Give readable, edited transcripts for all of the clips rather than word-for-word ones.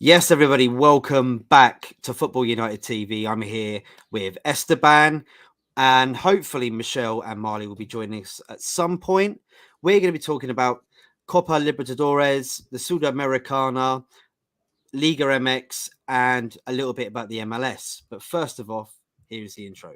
Yes, everybody, welcome back to Football United TV. I'm here with Esteban, and hopefully Michelle and Marlie will be joining us at some point. We're going to be talking about Copa Libertardores, the Sudamericana, Liga MX, and a little bit about the MLS. But first of all, here's the intro.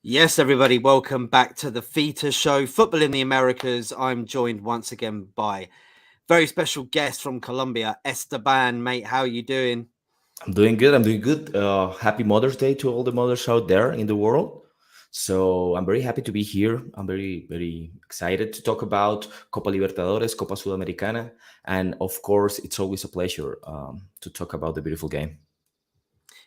Yes, everybody, welcome back to the F.I.T.A show, Football in the Americas. I'm joined once again by very special guest from Colombia, Esteban. Mate, how are you doing? I'm doing good. I'm doing good. Happy Mother's Day to all the mothers out there in the world. So I'm very happy to be here. I'm very excited to talk about Copa Libertadores, Copa Sudamericana, and of course, it's always a pleasure to talk about the beautiful game.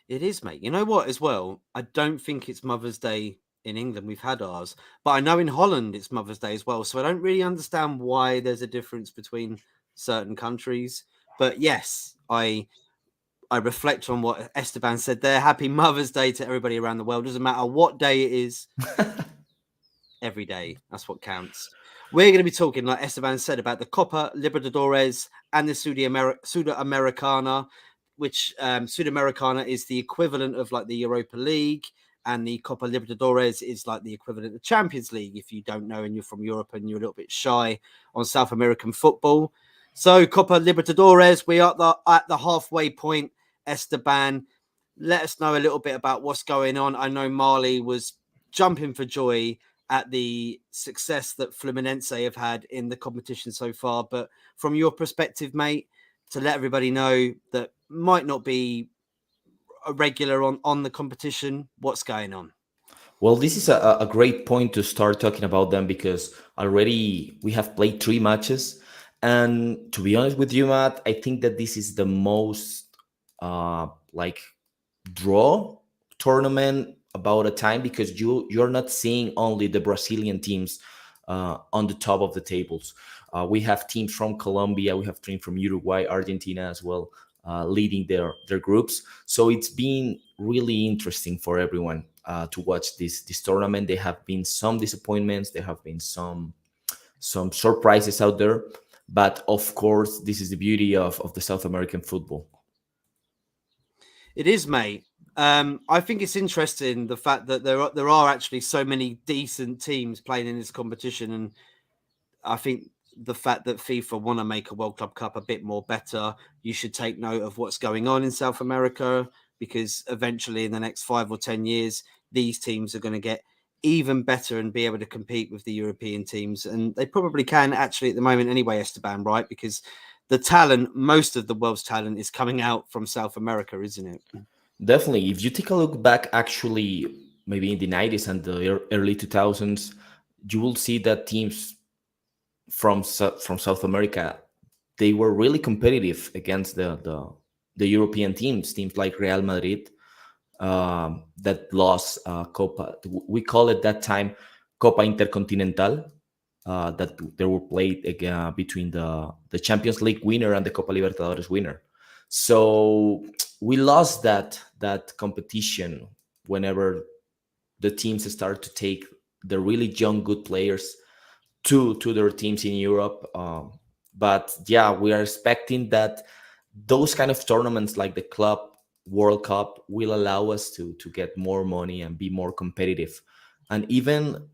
It is, mate. You know what, as well? I don't think it's Mother's Day in England. We've had ours, but I know in Holland it's Mother's Day as well. So I don't really understand why there's a difference between certain countries. But yes, I reflect on what Esteban said there. Happy Mother's Day to everybody around the world. Doesn't matter what day it is, every day. That's what counts. We're going to be talking, like Esteban said, about the Copa Libertadores and the Sudamericana, which Sudamericana is the equivalent of like the Europa League, and the Copa Libertadores is like the equivalent of Champions League. If you don't know and you're from Europe and you're a little bit shy on South American football. So Copa Libertadores, we are at the halfway point. Esteban, let us know a little bit about what's going on. I know Marlie was jumping for joy at the success that Fluminense have had in the competition so far. But from your perspective, mate, to let everybody know that might not be a regular on the competition, what's going on? Well, this is a great point to start talking about them because already we have played 3 matches. And to be honest with you, Matt, I think that this is the most like draw tournament about a time because you're not seeing only the Brazilian teams on the top of the tables. We have teams from Colombia, we have teams from Uruguay, Argentina as well, leading their groups. So it's been really interesting for everyone to watch this tournament. There have been some disappointments, there have been some surprises out there, but of course, this is the beauty of the South American football. It is, mate. I think it's interesting the fact that there are actually so many decent teams playing in this competition, and I think the fact that FIFA want to make a World Club Cup a bit more better, you should take note of what's going on in South America, because eventually in the next 5 or 10 years, these teams are going to get even better and be able to compete with the European teams. And they probably can actually at the moment anyway, Esteban, right? Because the talent, most of the world's talent is coming out from South America, isn't it? Definitely, if you take a look back, actually, maybe in the 90s and the early 2000s, you will see that teams from South America, they were really competitive against the European teams like Real Madrid, that lost Copa. We call it that time Copa Intercontinental. That they were played between the Champions League winner and the Copa Libertadores winner. So we lost that competition whenever the teams start to take the really young good players to their teams in Europe. But yeah, we are expecting that those kind of tournaments like the Club World Cup will allow us to get more money and be more competitive. And even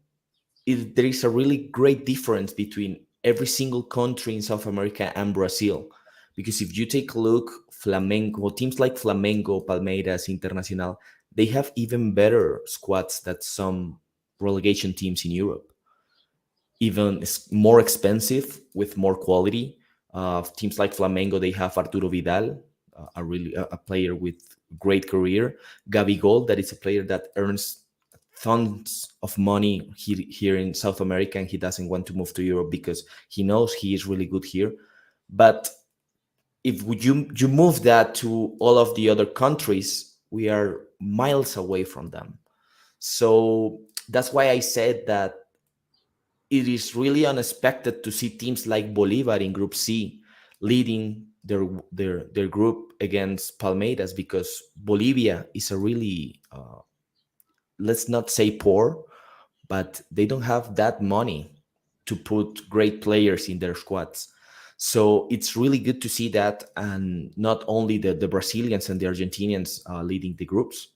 if there is a really great difference between every single country in South America and Brazil. Because if you take a look, Flamengo, teams like Flamengo, Palmeiras, Internacional, they have even better squads than some relegation teams in Europe. even more expensive with more quality. Teams like Flamengo, they have Arturo Vidal, a really a player with great career. Gabigol, that is a player that earns tons of money here in South America, and he doesn't want to move to Europe because he knows he is really good here. But if you move that to all of the other countries, we are miles away from them. So that's why I said that it is really unexpected to see teams like Bolivar in Group C leading their group against Palmeiras, because Bolivia is a really let's not say poor, but they don't have that money to put great players in their squads. So it's really good to see that, and not only the Brazilians and the Argentinians leading the groups.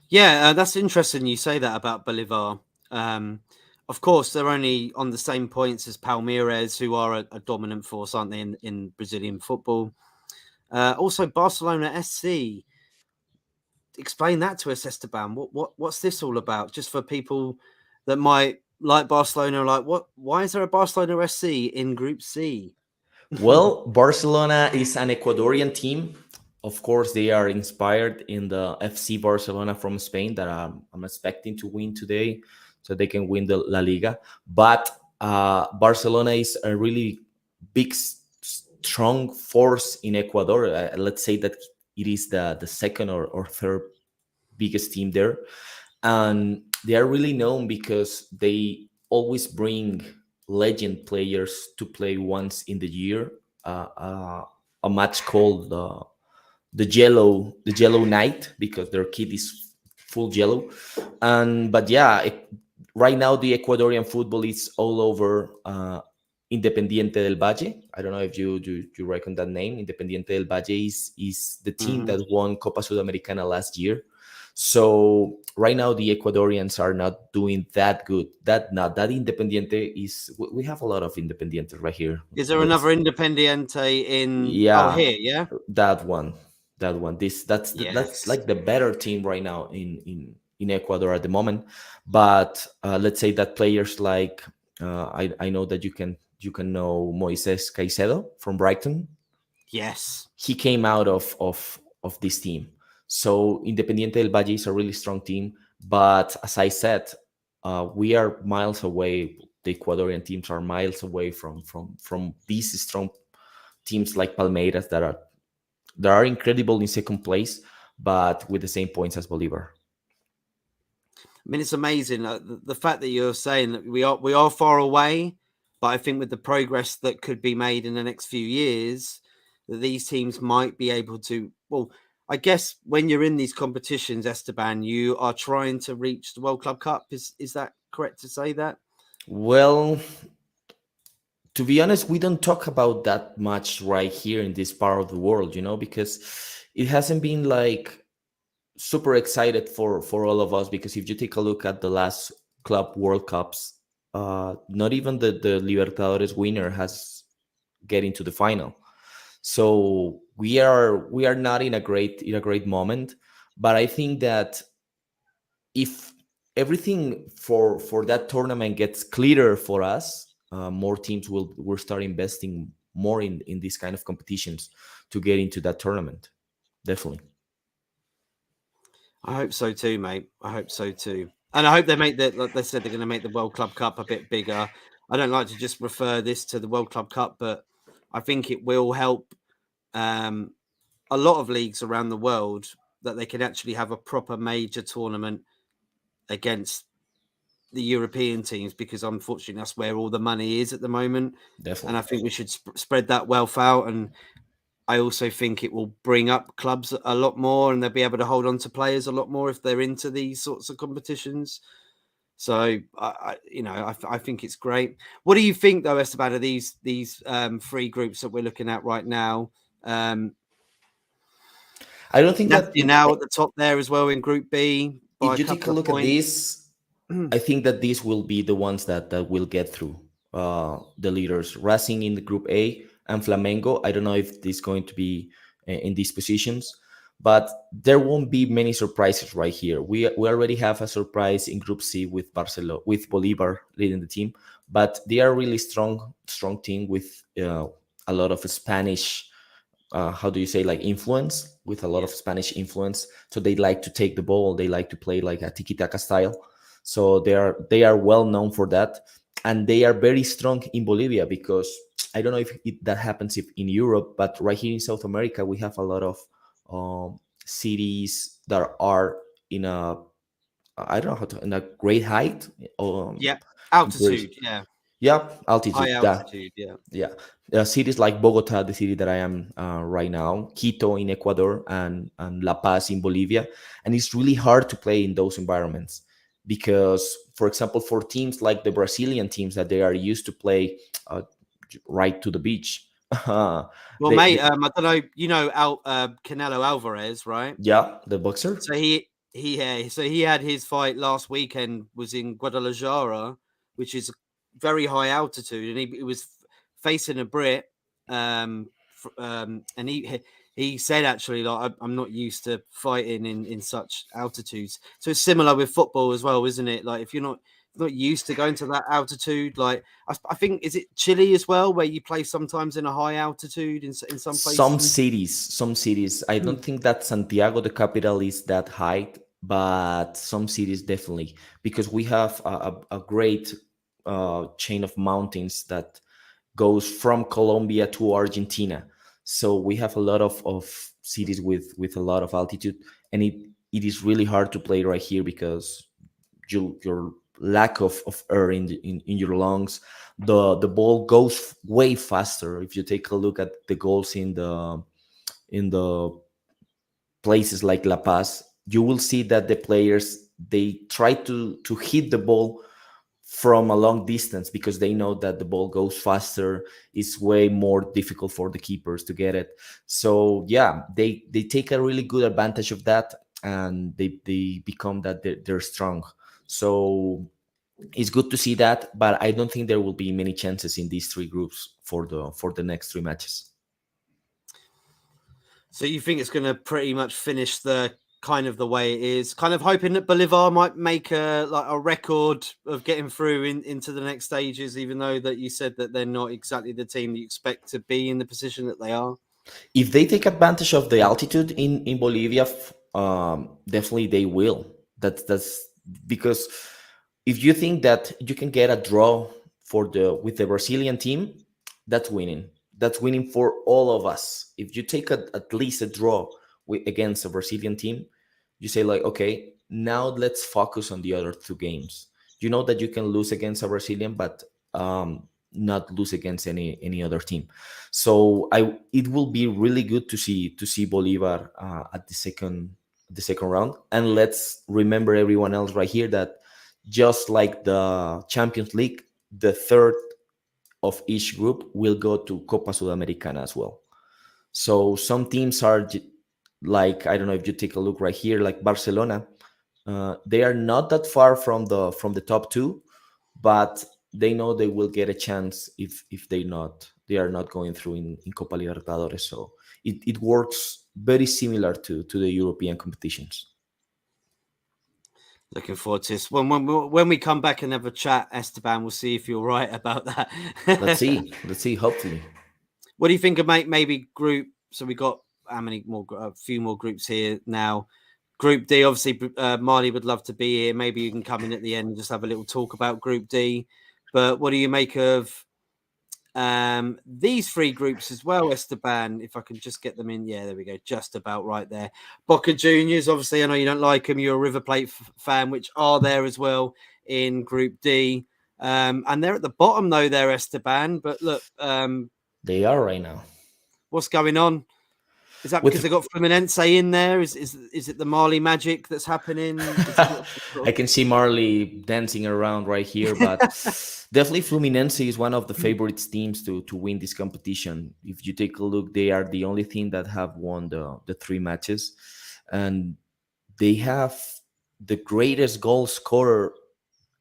Yeah, that's interesting you say that about Bolivar. Um, of course, they're only on the same points as Palmeiras, who are a dominant force, aren't they, in Brazilian football? Also, Barcelona SC. Explain that to us, Esteban. What's this all about? Just for people that might like Barcelona, like what? Why is there a Barcelona SC in Group C? Well, Barcelona is an Ecuadorian team. Of course, they are inspired in the FC Barcelona from Spain that I'm expecting to win today, so they can win the La Liga. But Barcelona is a really big, strong force in Ecuador. Let's say that it is the second or third biggest team there, and they are really known because they always bring legend players to play once in the year, a match called the Yellow Night, because their kit is full yellow. And but yeah, right now the Ecuadorian football is all over. Independiente del Valle. I don't know if you reckon that name. Independiente del Valle is the team Mm-hmm. that won Copa Sudamericana last year. So right now the Ecuadorians are not doing that good. That Independiente is. We have a lot of Independientes right here. Is there Let's another Independiente in? Oh, yeah, here, yeah. that one, that one. That's Yes. like the better team right now in Ecuador at the moment. But let's say that players like I know that you can know Moises Caicedo from Brighton. Yes. He came out of this team. So Independiente del Valle is a really strong team. But as I said, we are miles away. The Ecuadorian teams are miles away from these strong teams like Palmeiras that are incredible in second place, but with the same points as Bolivar. I mean, it's amazing the fact that you're saying that we are far away, but I think with the progress that could be made in the next few years, that these teams might be able to. Well, I guess when you're in these competitions, Esteban, you are trying to reach the World Club Cup. Is that correct to say that? Well, to be honest, we don't talk about that much right here in this part of the world, because it hasn't been like super excited for all of us. Because if you take a look at the last club World Cups, not even the Libertadores winner has get into the final. So we are not in a great moment. But I think that if everything for that tournament gets clearer for us, more teams will start investing more in these kind of competitions to get into that tournament. Definitely. I hope so too, mate. I hope so too. And I hope they make like they said, they're going to make the World Club Cup a bit bigger. I don't like to just refer this to the World Club Cup, but I think it will help um, a lot of leagues around the world that they can actually have a proper major tournament against the European teams, because unfortunately that's where all the money is at the moment. And Definitely. I think we should spread that wealth out. And I also think it will bring up clubs a lot more, and they'll be able to hold on to players a lot more if they're into these sorts of competitions. So I think it's great. What do you think though, Esteban, of these three groups that we're looking at right now? I don't think that Nacional at the top there as well in Group B by if a you take a couple of look at points. this, I think that these will be the ones that will get through, the leaders. Racing in the Group A and Flamengo. I don't know if this is going to be in these positions, But there won't be many surprises right here. We already have a surprise in Group C with Barcelona, with Bolivar leading the team, but they are really strong team with a lot of Spanish, how do you say, like influence, with a lot Yeah. of Spanish influence. So they like to take the ball, they like to play like a tiki taka style. So they are well known for that, and they are very strong in Bolivia because I don't know if that happens if in Europe, but right here in South America we have a lot of cities that are in a, I don't know how to, in a great height, Yeah. comparison. Altitude. Yeah. Yeah, High altitude. That, altitude. Yeah. yeah, cities like Bogota, the city that I am right now, Quito in Ecuador, and La Paz in Bolivia, and it's really hard to play in those environments because, for example, for teams like the Brazilian teams that they are used to play uh, right to the beach, Well, mate, I don't know. You know, Canelo Alvarez, right? yeah, the boxer. So he had his fight last weekend was in Guadalajara, which is very high altitude, and he was facing a Brit, and he said actually like I'm not used to fighting in such altitudes. So it's similar with football as well, isn't it? Like if you're not used to going to that altitude, like I think is it Chile as well, where you play sometimes in a high altitude in some Some places. cities, I don't think that Santiago, the capital, is that high, but some cities definitely, because we have a great chain of mountains that goes from Colombia to Argentina. So we have a lot of cities with a lot of altitude, and it is really hard to play right here because your lack of air in your lungs. The ball goes way faster. If you take a look at the goals in the places like La Paz, you will see that the players, they try to hit the ball from a long distance because they know that the ball goes faster. It's way more difficult for the keepers to get it. So yeah, they take a really good advantage of that, and they become that they're strong. So it's good to see that, but I don't think there will be many chances in these three groups for the next three matches. So you think it's going to pretty much finish the kind of the way it is, kind of hoping that Bolivar might make a record of getting through into the next stages, even though that you said that they're not exactly the team that you expect to be in the position that they are. If they take advantage of the altitude in Bolivia, definitely they will. That's because if you think that you can get a draw for the with the Brazilian team, that's winning. That's winning for all of us. If you take at least a draw against a Brazilian team, you say like, okay, now let's focus on the other two games. You know that you can lose against a Brazilian, but not lose against any other team. So it will be really good to see Bolivar at the second round. And let's remember everyone else right here that just like the Champions League, the third of each group will go to Copa Sudamericana as well. So some teams are like, I don't know if you take a look right here, like Barcelona. They are not that far from the top two, but they know they will get a chance if they are not going through in Copa Libertadores. So it works very similar to the European competitions. Looking forward to this. When we come back and have a chat, Esteban, we'll see if you're right about Let's that. see. Let's see. Hopefully, What do you think of maybe group? So we got how many more? A few more groups here now. Group D, obviously, Marlie would love to be here. Maybe you can come in at the end and just have a little talk about Group D. But what do you make of these three groups as well, Esteban? If I can just get them in. Yeah, there we go. Just about right there. Boca Juniors, obviously, I know you don't like them. You're a River Plate fan, which are there as well in Group D. And they're at the bottom, though, there, Esteban. But look, they are right now. what's going on? Is that because With they got Fluminense in there? Is it the Marley magic that's happening? Is it I can see Marley dancing around right here, but definitely Fluminense is one of the favorite teams to win this competition. If you take a look, they are the only team that have won the three matches, and they have the greatest goal scorer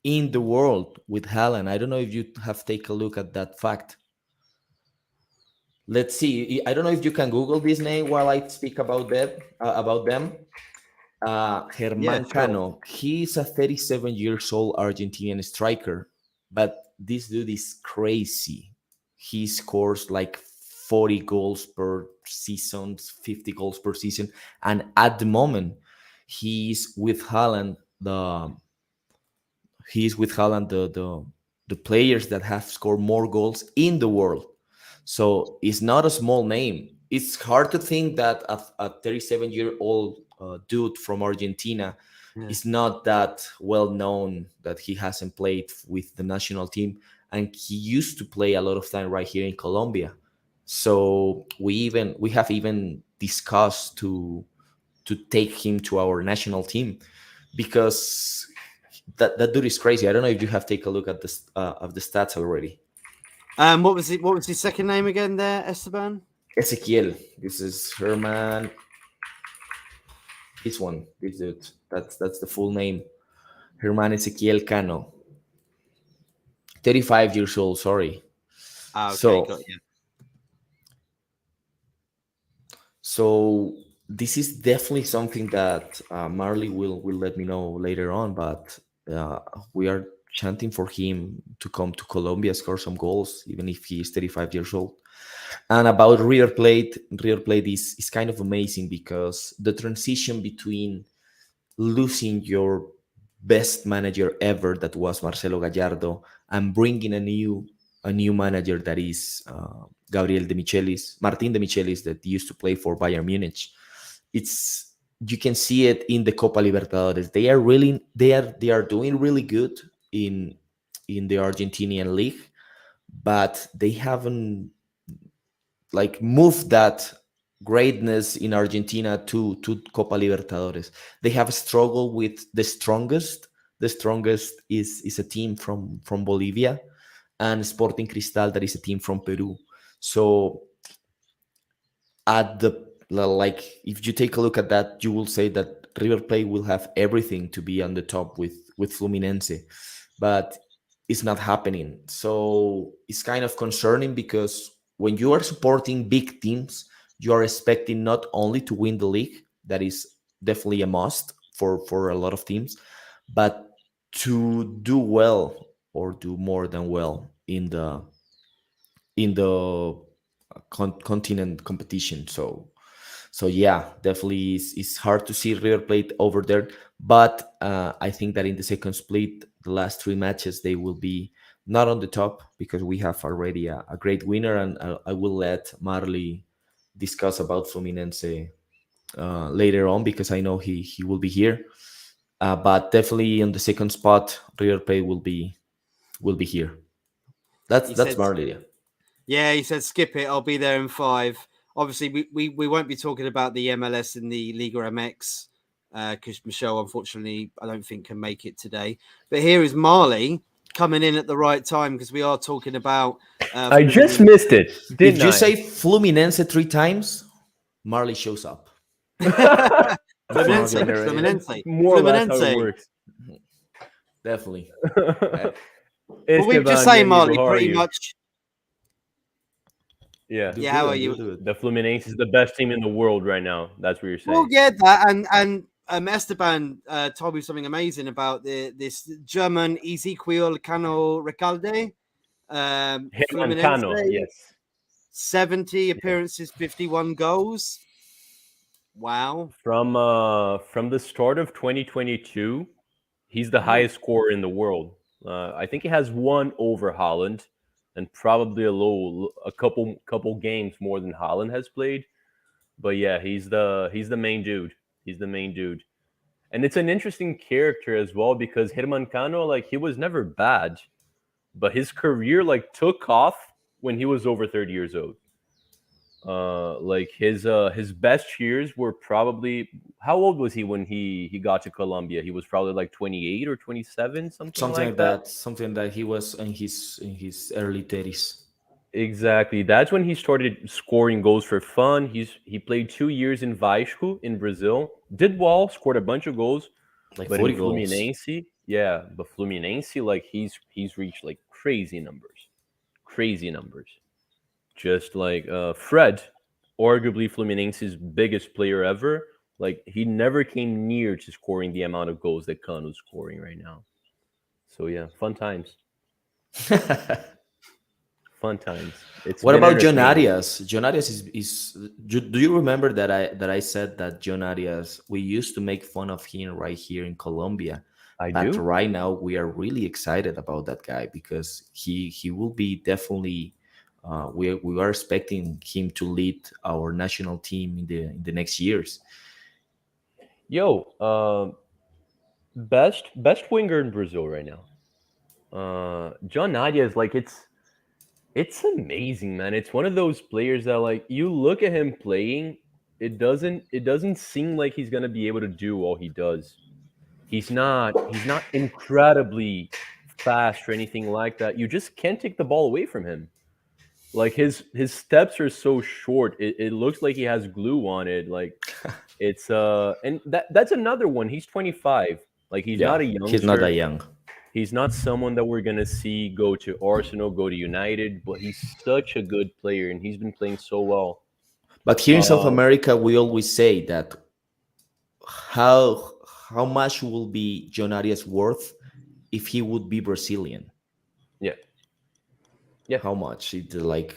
in the world with Haaland. I don't know if you have take a look at that fact. Let's see. I don't know if you can Google this name while I speak about them. About them. Yeah, Germán sure. Cano. He's a 37 years old Argentinian striker, but this dude is crazy. He scores like 40 goals per season, 50 goals per season, and at the moment, he's with Haaland, the players that have scored more goals in the world. So it's not a small name. It's hard to think that a 37-year-old dude from Argentina Yeah. is not that well known, that he hasn't played with the national team, and he used to play a lot of time right here in Colombia. So we have even discussed to take him to our national team, because that dude is crazy. I don't know if you have take a look at this of the stats already. What was it? What was his second name again? There, Esteban. Ezequiel. This is Herman. This one, this dude. That's the full name. Herman Ezequiel Cano. 35 years old. Sorry. Ah, okay, So got you. so this is definitely something that Marley will let me know later on. But uh, we are chanting for him to come to Colombia, score some goals, even if he is 35 years old. And about River Plate is kind of amazing, because the transition between losing your best manager ever, that was Marcelo Gallardo, and bringing a new manager, that is Gabriel de Michelis, Martin de Michelis, that used to play for Bayern Munich. It's You can see it in the Copa Libertadores. They are doing really good in the Argentinian league, but they haven't like move that greatness in Argentina to Copa Libertadores. They have struggled with the strongest. The strongest is a team from Bolivia, and Sporting Cristal, that is a team from Peru. So at the like, if you take a look at that, you will say that River Plate will have everything to be on the top with Fluminense, but it's not happening. So it's kind of concerning, because when you are supporting big teams, you are expecting not only to win the league, that is definitely a must for a lot of teams, but to do well, or do more than well in the continent competition. So yeah, definitely it's hard to see River Plate over there. But I think that in the second split, the last three matches, they will be not on the top, because we have already a great winner, and I will let Marley discuss about Fluminense later on, because I know he will be here. But definitely on the second spot, River Plate will be here. That's He that's said, Marley. Yeah. yeah, he said, skip it. I'll be there in 5. Obviously, we won't be talking about the MLS and the Liga MX because Michelle, unfortunately, I don't think can make it today. But here is Marley coming in at the right time because we are talking about I just Fluminense. missed it, If didn't you I? say Fluminense three times, Marley shows up in front of your Fluminense, radio. That's Fluminense, more or less how it Fluminense. works. Definitely. Uh, But we've just Esteban, mi saying, amigo, Marley, how are pretty you? much. Yeah, do Yeah, how are good. Do you? good. the Fluminense is the best team in the world right now. That's what you're We'll saying. get that. And Esteban told me something amazing about this German Ezequiel Cano Recalde, Fluminense, Cano, yes. 70 Yeah. appearances, 51 goals. Wow. From the start of 2022, he's the Oh, highest scorer in the world. I think he has one over Holland, and probably a couple games more than Holland has played. But yeah, he's the main dude. He's the main dude. And it's an interesting character as well, because Herman Cano, like, he was never bad, but his career like took off when he was over 30 years old. Like his best years were probably, how old was he when he got to Colombia? He was probably like 28 or 27, something Something like like that. that. Something that he was in his early 30s, Exactly. That's when he started scoring goals for fun. He played 2 years in Vasco in Brazil. Did well, scored a bunch of goals, like but in 40 goals. Fluminense, yeah, but Fluminense, like he's reached like crazy numbers. Crazy numbers. Just like Fred, arguably Fluminense's biggest player ever, like he never came near to scoring the amount of goals that Cano's scoring right now. So yeah, fun times, fun times. It's What been about John entertaining. Arias? John Arias do you remember that I said that John Arias, we used to make fun of him right here in Colombia, I but do. right now we are really excited about that guy because he will be definitely we are expecting him to lead our national team in the next years. Yo, best winger in Brazil right now. John Nadia is like it's amazing, man. It's one of those players that like you look at him playing, it doesn't seem like he's gonna be able to do all he does. He's not incredibly fast or anything like that. You just can't take the ball away from him. Like his steps are so short. It looks like he has glue on it. Like it's and that's another one. He's 25. Like he's Yeah, not a he's not that youngster. young. He's not someone that we're gonna see go to Arsenal, go to United, but he's such a good player and he's been playing so well. But here in South Uh, America, we always say that how how much will be John Arias worth if he would be Brazilian? yeah, yeah. How much? It like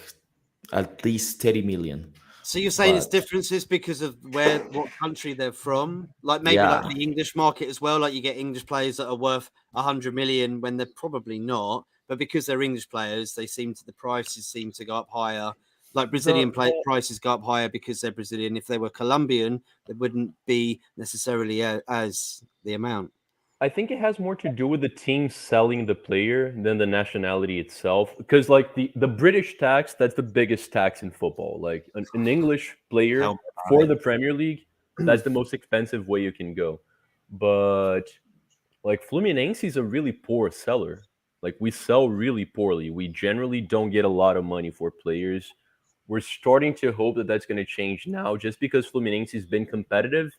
at least 30 million. So you're saying it's But differences because of what country they're from? Like maybe like yeah, the English market as well. Like you get English players that are worth 100 million when they're probably not, but because they're English players, the prices seem to go up higher. Like The Brazilian well, prices go up higher because they're Brazilian. If they were Colombian, they wouldn't be necessarily as the amount. I think it has more to do with the team selling the player than the nationality itself. Because like the British tax, that's the biggest tax in football. Like an English Tell player me for about the Premier League, that's the most expensive way you can go. But like Fluminense is a really poor seller. Like we sell really poorly. We generally don't get a lot of money for players. We're starting to hope that that's going to change now, just because Fluminense has been competitive,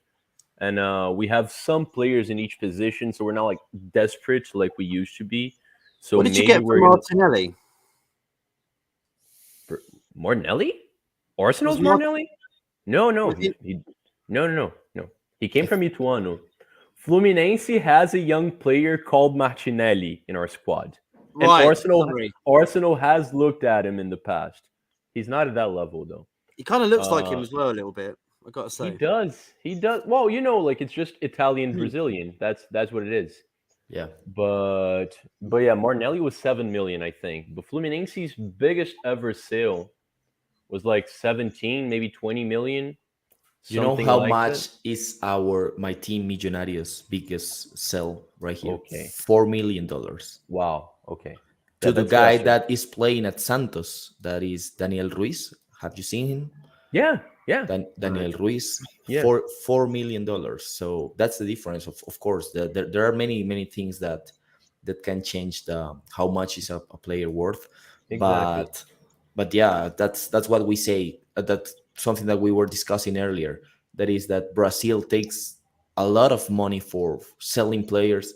and we have some players in each position, so we're not like desperate like we used to be. So What did you maybe get from we're gonna Martinelli? Martinelli. Was Arsenal's Mart- Martinelli? No, no, was he no, no, no, no. He came I from th- Ituano. Fluminense has a young player called Martinelli in our squad, and right? Arsenal Sorry, Arsenal has looked at him in the past. He's not at that level though. he kind of looks like him Uh, as well a little bit. I got to he say. does. He does. Well, like it's just Italian Brazilian. That's what it is. yeah. But yeah, Martinelli was 7 million, I think. But Fluminense's biggest ever sale was like 17, maybe 20 million, You know something how like that. much is our my team Millonarios biggest sell right here? Okay. $4 million Wow. Okay. Yeah, to the that's guy lesser. that is playing at Santos. That is Daniel Ruiz. Have you seen him? Yeah. Yeah. No. Daniel Ruiz, Yeah. $4 million. So that's the difference. Of course, there are many things that can change the how much is a player worth. Exactly. But yeah, that's what we say. That's something that we were discussing earlier. That is that Brazil takes a lot of money for selling players,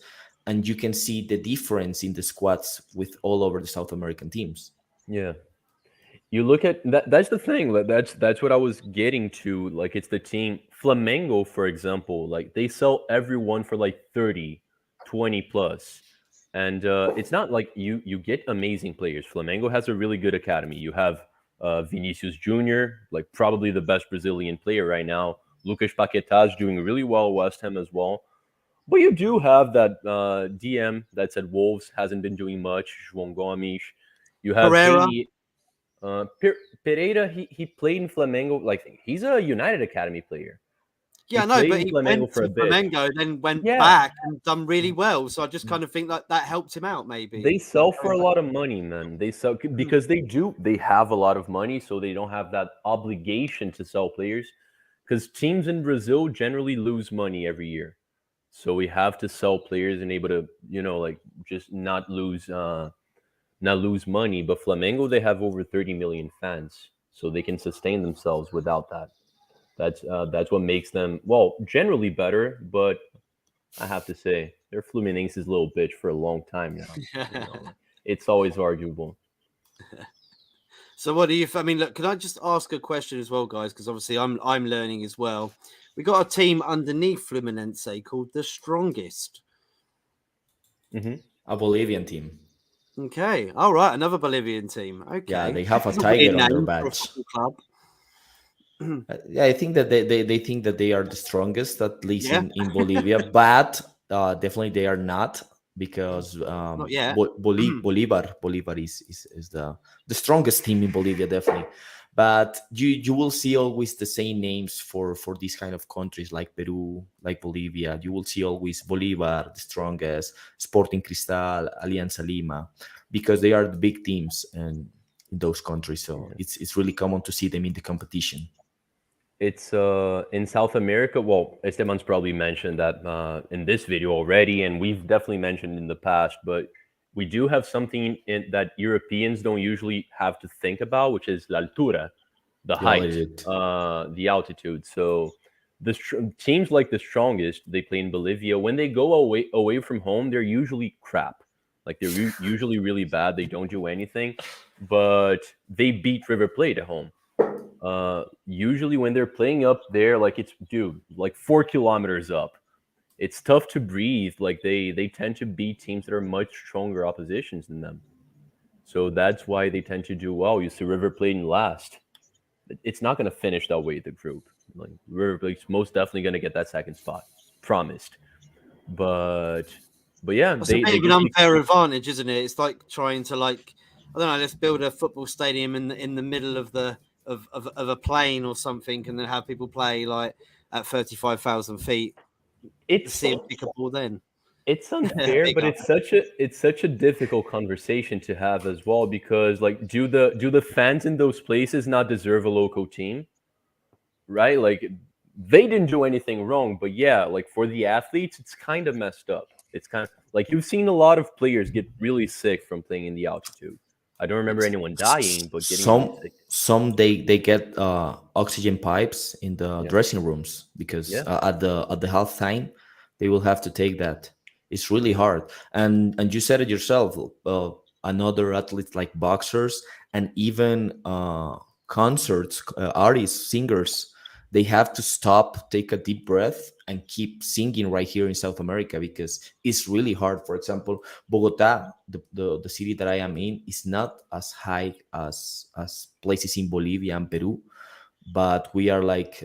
and you can see the difference in the squads with all over the South American teams. Yeah. You look at that. That's the thing. That's what I was getting to. Like, it's the team Flamengo, for example. Like, they sell everyone for like 30, 20 plus, and it's not like you get amazing players. Flamengo has a really good academy. You have Vinicius Junior, like probably the best Brazilian player right now. Lucas Paquetá is doing really well at West Ham as well. But you do have that DM that's at Wolves, hasn't been doing much. João Gomes. You have Pereira. Haney. Pereira, he played in Flamengo. Like he's a United Academy player. He Yeah, no, played but in he Flamengo went for a to bit. Flamengo, then went Yeah, back and done really well. So I just kind of think that helped him out, maybe. they Like sell for going a back. lot of money, man. They sell Mm. because they do. They have a lot of money, so they don't have that obligation to sell players. Because teams in Brazil generally lose money every year, so we have to sell players and able to, like just not lose money. But Flamengo, they have over 30 million fans, so they can sustain themselves without that. That's what makes them well generally better. But I have to say they're Fluminense's little bitch for a long time now. It's always arguable. So what do you? I mean, look. Can I just ask a question as well, guys? Because obviously I'm learning as well. We got a team underneath Fluminense called the Strongest. Hmm. A Bolivian team. Okay, all right, another Bolivian team. Yeah, Okay, they have a it's a weird tiger on their name for a badge. football club. Yeah, I think that they think that they are the strongest, at least Yeah, in Bolivia, but definitely they are not because not yet. Bolivar is the strongest team in Bolivia, definitely. But you will see always the same names for these kind of countries like Peru, like Bolivia. You will see always Bolivar, the strongest, Sporting Cristal, Alianza Lima, because they are the big teams and in those countries. So Yeah. it's really common to see them in the competition. It's in South America. Well, Esteban's probably mentioned that in this video already, and we've definitely mentioned in the past. But we do have something that Europeans don't usually have to think about, which is la altura, the The height, altitude. the altitude. So teams like the strongest, they play in Bolivia. When they go away from home, they're usually crap. Like they're usually really bad. They don't do anything, but they beat River Plate at home. Usually when they're playing up there, like it's dude, like 4 kilometers up. It's tough to breathe. Like they tend to beat teams that are much stronger oppositions than them. So that's why they tend to do well. You see River Plate in last. It's not going to finish that way, the group. Like River Plate's most definitely going to get that second spot, promised. But but yeah, That's a they bit of an just keep. unfair advantage, isn't it? It's like trying to I don't know, let's build a football stadium in the middle of the of a plane or something, and then have people play like at 35,000 feet. It's See them pick a ball then. it's unfair, but Bigger. it's such a difficult conversation to have as well, because like do the fans in those places not deserve a local team, right? Like they didn't do anything wrong, but yeah, like for the athletes it's kind of messed up. It's kind of like you've seen a lot of players get really sick from playing in the altitude. I don't remember anyone dying, but getting really sick. Some they get oxygen pipes in the Yeah. dressing rooms because Yeah. at the half time they will have to take that. It's really hard, and you said it yourself. Another athletes like boxers and even concerts, artists, singers, they have to stop, take a deep breath, and keep singing right here in South America because it's really hard. For example, Bogota, the city that I am in, is not as high as places in Bolivia and Peru, but we are like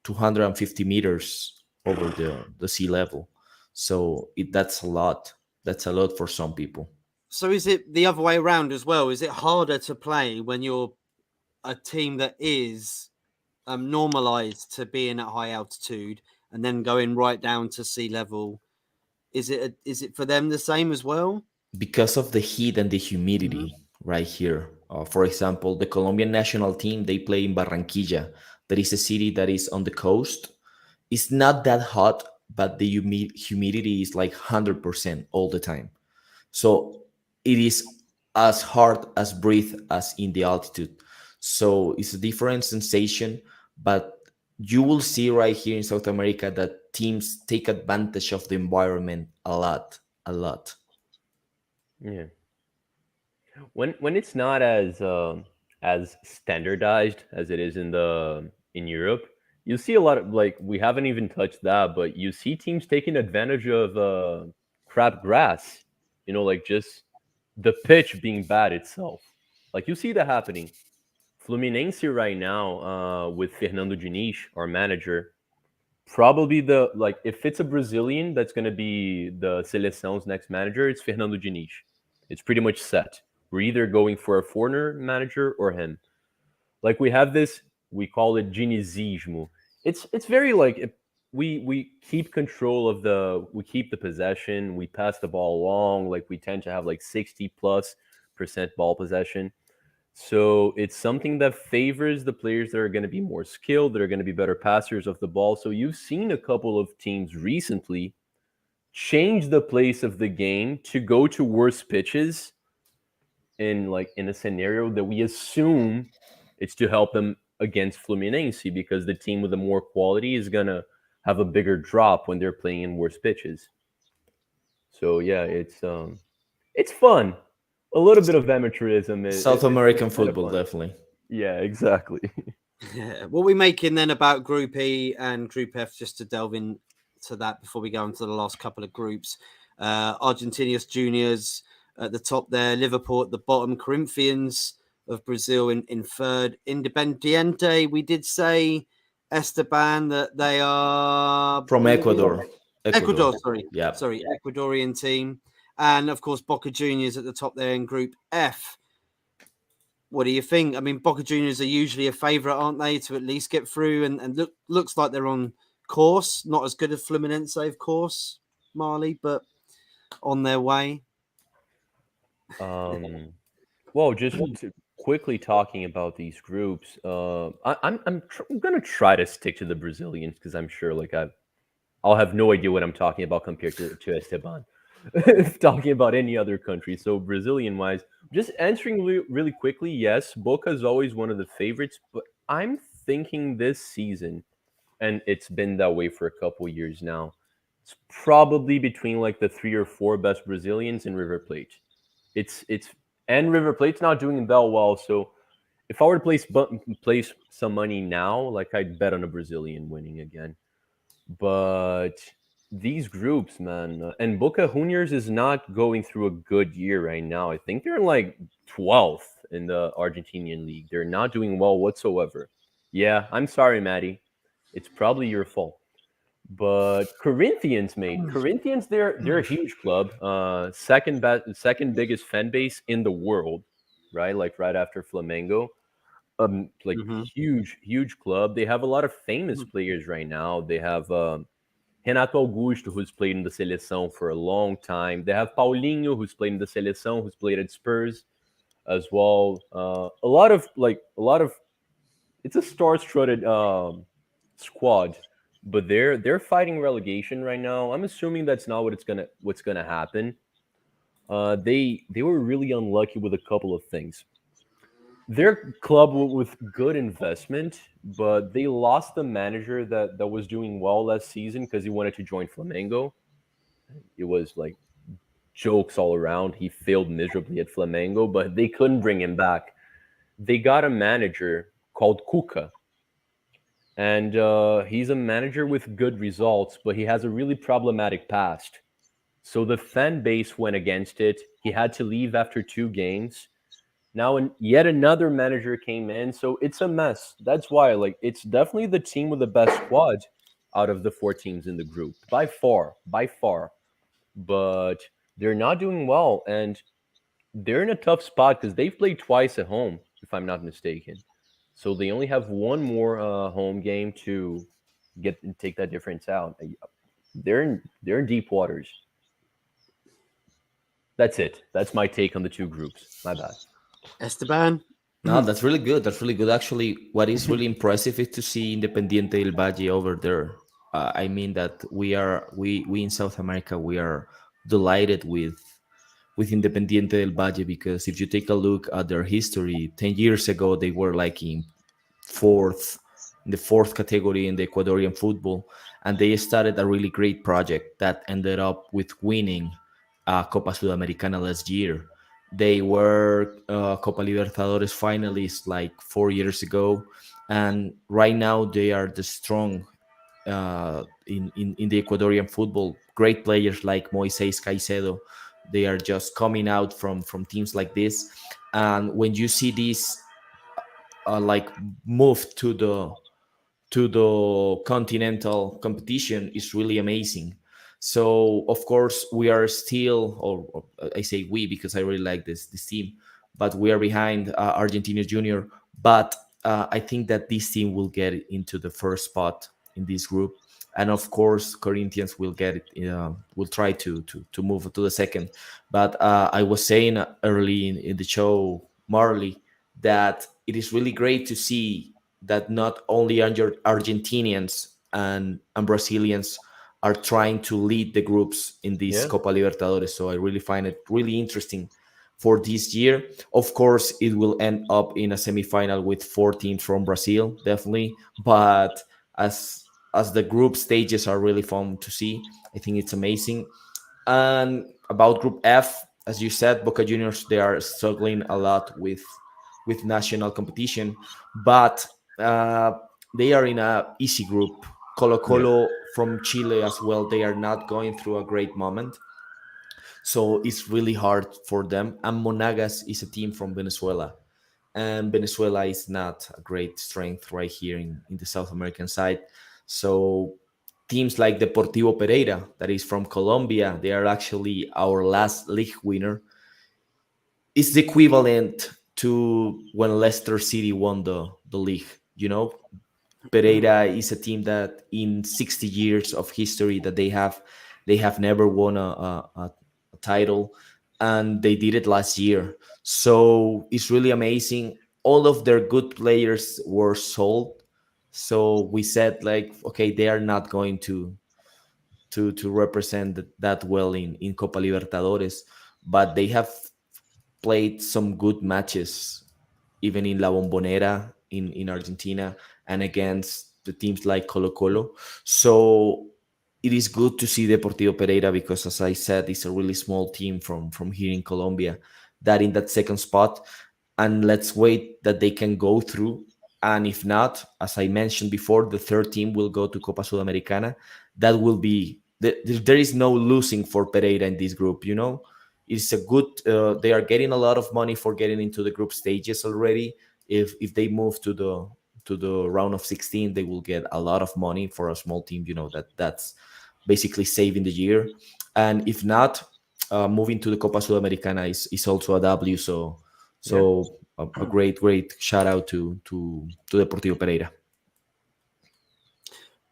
250 meters over the sea level. So that's a lot. That's a lot for some people. So is it the other way around as well? Is it harder to play when you're a team that is normalized to being at high altitude and then going right down to sea level? Is it for them the same as well? Because of the heat and the Mm-hmm. humidity right here. For example, the Colombian national team, they play in Barranquilla. That is a city that is on the coast. It's not that hot, but the humidity is like 100% all the time. So it is as hard as breathe as in the altitude. So it's a different sensation, but you will see right here in South America that teams take advantage of the environment a lot, a lot. Yeah. When it's not as standardized as it is in Europe, you see a lot of, like, we haven't even touched that, but you see teams taking advantage of crap grass. Like just the pitch being bad itself. Like you see that happening. Fluminense right now, with Fernando Diniz, our manager, probably if it's a Brazilian that's going to be the Seleção's next manager, it's Fernando Diniz. It's pretty much set. We're either going for a foreigner manager or him. Like we have this, we call it Dinizismo. It's very like we keep control of we keep the possession, we pass the ball along. Like we tend to have like 60+% ball possession. So it's something that favors the players that are going to be more skilled, that are going to be better passers of the ball. So you've seen a couple of teams recently change the place of the game to go to worse pitches in a scenario that we assume it's to help them against Fluminense, because the team with the more quality is going to have a bigger drop when they're playing in worse pitches. So yeah, it's fun. a little bit of amateurism South is American kind of football, fun. definitely. Yeah, exactly. Yeah. What we making then about Group E and Group F, just to delve into that before we go into the last couple of groups. Argentinos Juniors at the top there, Liverpool at the bottom, Corinthians of Brazil in third, Independiente. We did say Esteban that they are From Bolivian, Ecuador. Ecuador. Ecuador, Yeah. sorry, Ecuadorian team, and of course Boca Juniors at the top there in Group F. What do you think? I mean, Boca Juniors are usually a favourite, aren't they, to at least get through? And looks like they're on course. Not as good as Fluminense, of course, Marlie, but on their way. Um, well, just to quickly talking about these groups, I'm gonna try to stick to the Brazilians because I'm sure like I'll have no idea what I'm talking about compared to Esteban. Talking about any other country. So Brazilian wise, just answering really quickly, yes, Boca is always one of the favorites, but I'm thinking this season, and it's been that way for a couple years now. It's probably between like the three or four best Brazilians in River Plate. It's and River Plate's not doing that well. So if I were to place some money now, like I'd bet on a Brazilian winning again. But these groups, man, and Boca Juniors is not going through a good year right now. I think they're in like 12th in the Argentinian league. They're not doing well whatsoever. Yeah, I'm sorry, Maddie. It's probably your fault. But Corinthians, mate, Corinthians, they're a huge club. Second biggest fan base in the world, right? Like right after Flamengo. Like Mm-hmm. huge club. They have a lot of famous players right now. They have Renato Augusto, who's played in the Seleção for a long time. They have Paulinho, who's played in the Seleção, who's played at Spurs as well. A lot of. It's a star-studded squad, but they're fighting relegation right now. I'm assuming that's not what's gonna happen. They were really unlucky with a couple of things. Their club with good investment, but they lost the manager that was doing well last season because he wanted to join Flamengo. It was like jokes all around. He failed miserably at Flamengo, but they couldn't bring him back. They got a manager called Kuka, and he's a manager with good results, but he has a really problematic past. So the fan base went against it. He had to leave after 2 games. Now, yet another manager came in, so it's a mess. That's why, like, it's definitely the team with the best squad out of the 4 teams in the group, by far, by far. But they're not doing well, and they're in a tough spot because they've played twice at home, if I'm not mistaken. So they only have one more home game to take that difference out. They're in deep waters. That's it. That's my take on the two groups. My bad. Esteban. No, that's really good. That's really good. Actually, what is really impressive is to see Independiente del Valle over there. I mean that we in South America we are delighted with Independiente del Valle because if you take a look at their history, 10 years ago they were like fourth in the fourth category in the Ecuadorian football, and they started a really great project that ended up with winning Copa Sudamericana last year. They were Copa Libertadores finalists like 4 years ago, and right now they are the strong in the Ecuadorian football. Great players like Moises Caicedo, they are just coming out from teams like this, and when you see this like move to the continental competition is really amazing. So of course we are still, or I say we because I really like this team, but we are behind Argentinos Junior. But I think that this team will get into the first spot in this group, and of course Corinthians will get it. Will try to move to the second. But I was saying early in the show, Marley, that it is really great to see that not only Argentinians and Brazilians are trying to lead the groups in this Yeah. Copa Libertadores. So I really find it really interesting for this year. Of course, it will end up in a semifinal with 4 teams from Brazil, definitely. But as the group stages are really fun to see, I think it's amazing. And about Group F, as you said, Boca Juniors, they are struggling a lot with national competition, but uh, they are in a easy group. Colo Yeah. Colo from Chile as well. They are not going through a great moment, so it's really hard for them. And Monagas is a team from Venezuela, and Venezuela is not a great strength right here in the South American side. So teams like Deportivo Pereira, that is from Colombia, they are actually our last league winner. It's the equivalent to when Leicester City won the league. You know, Pereira is a team that in 60 years of history that they have never won a title, and they did it last year. So it's really amazing. All of their good players were sold. So we said like, okay, they are not going to represent that well in Copa Libertadores, but they have played some good matches, even in La Bombonera in Argentina and against the teams like Colo Colo. So it is good to see Deportivo Pereira because, as I said, it's a really small team from here in Colombia that in that second spot. And let's wait that they can go through. And if not, as I mentioned before, the third team will go to Copa Sudamericana. That will be there is no losing for Pereira in this group. You know, it's a good. They are getting a lot of money for getting into the group stages already. If they move to the round of 16, they will get a lot of money for a small team. You know that's basically saving the year. And if not, moving to the Copa Sudamericana is also a W. So Yeah. a great shout out to Deportivo Pereira.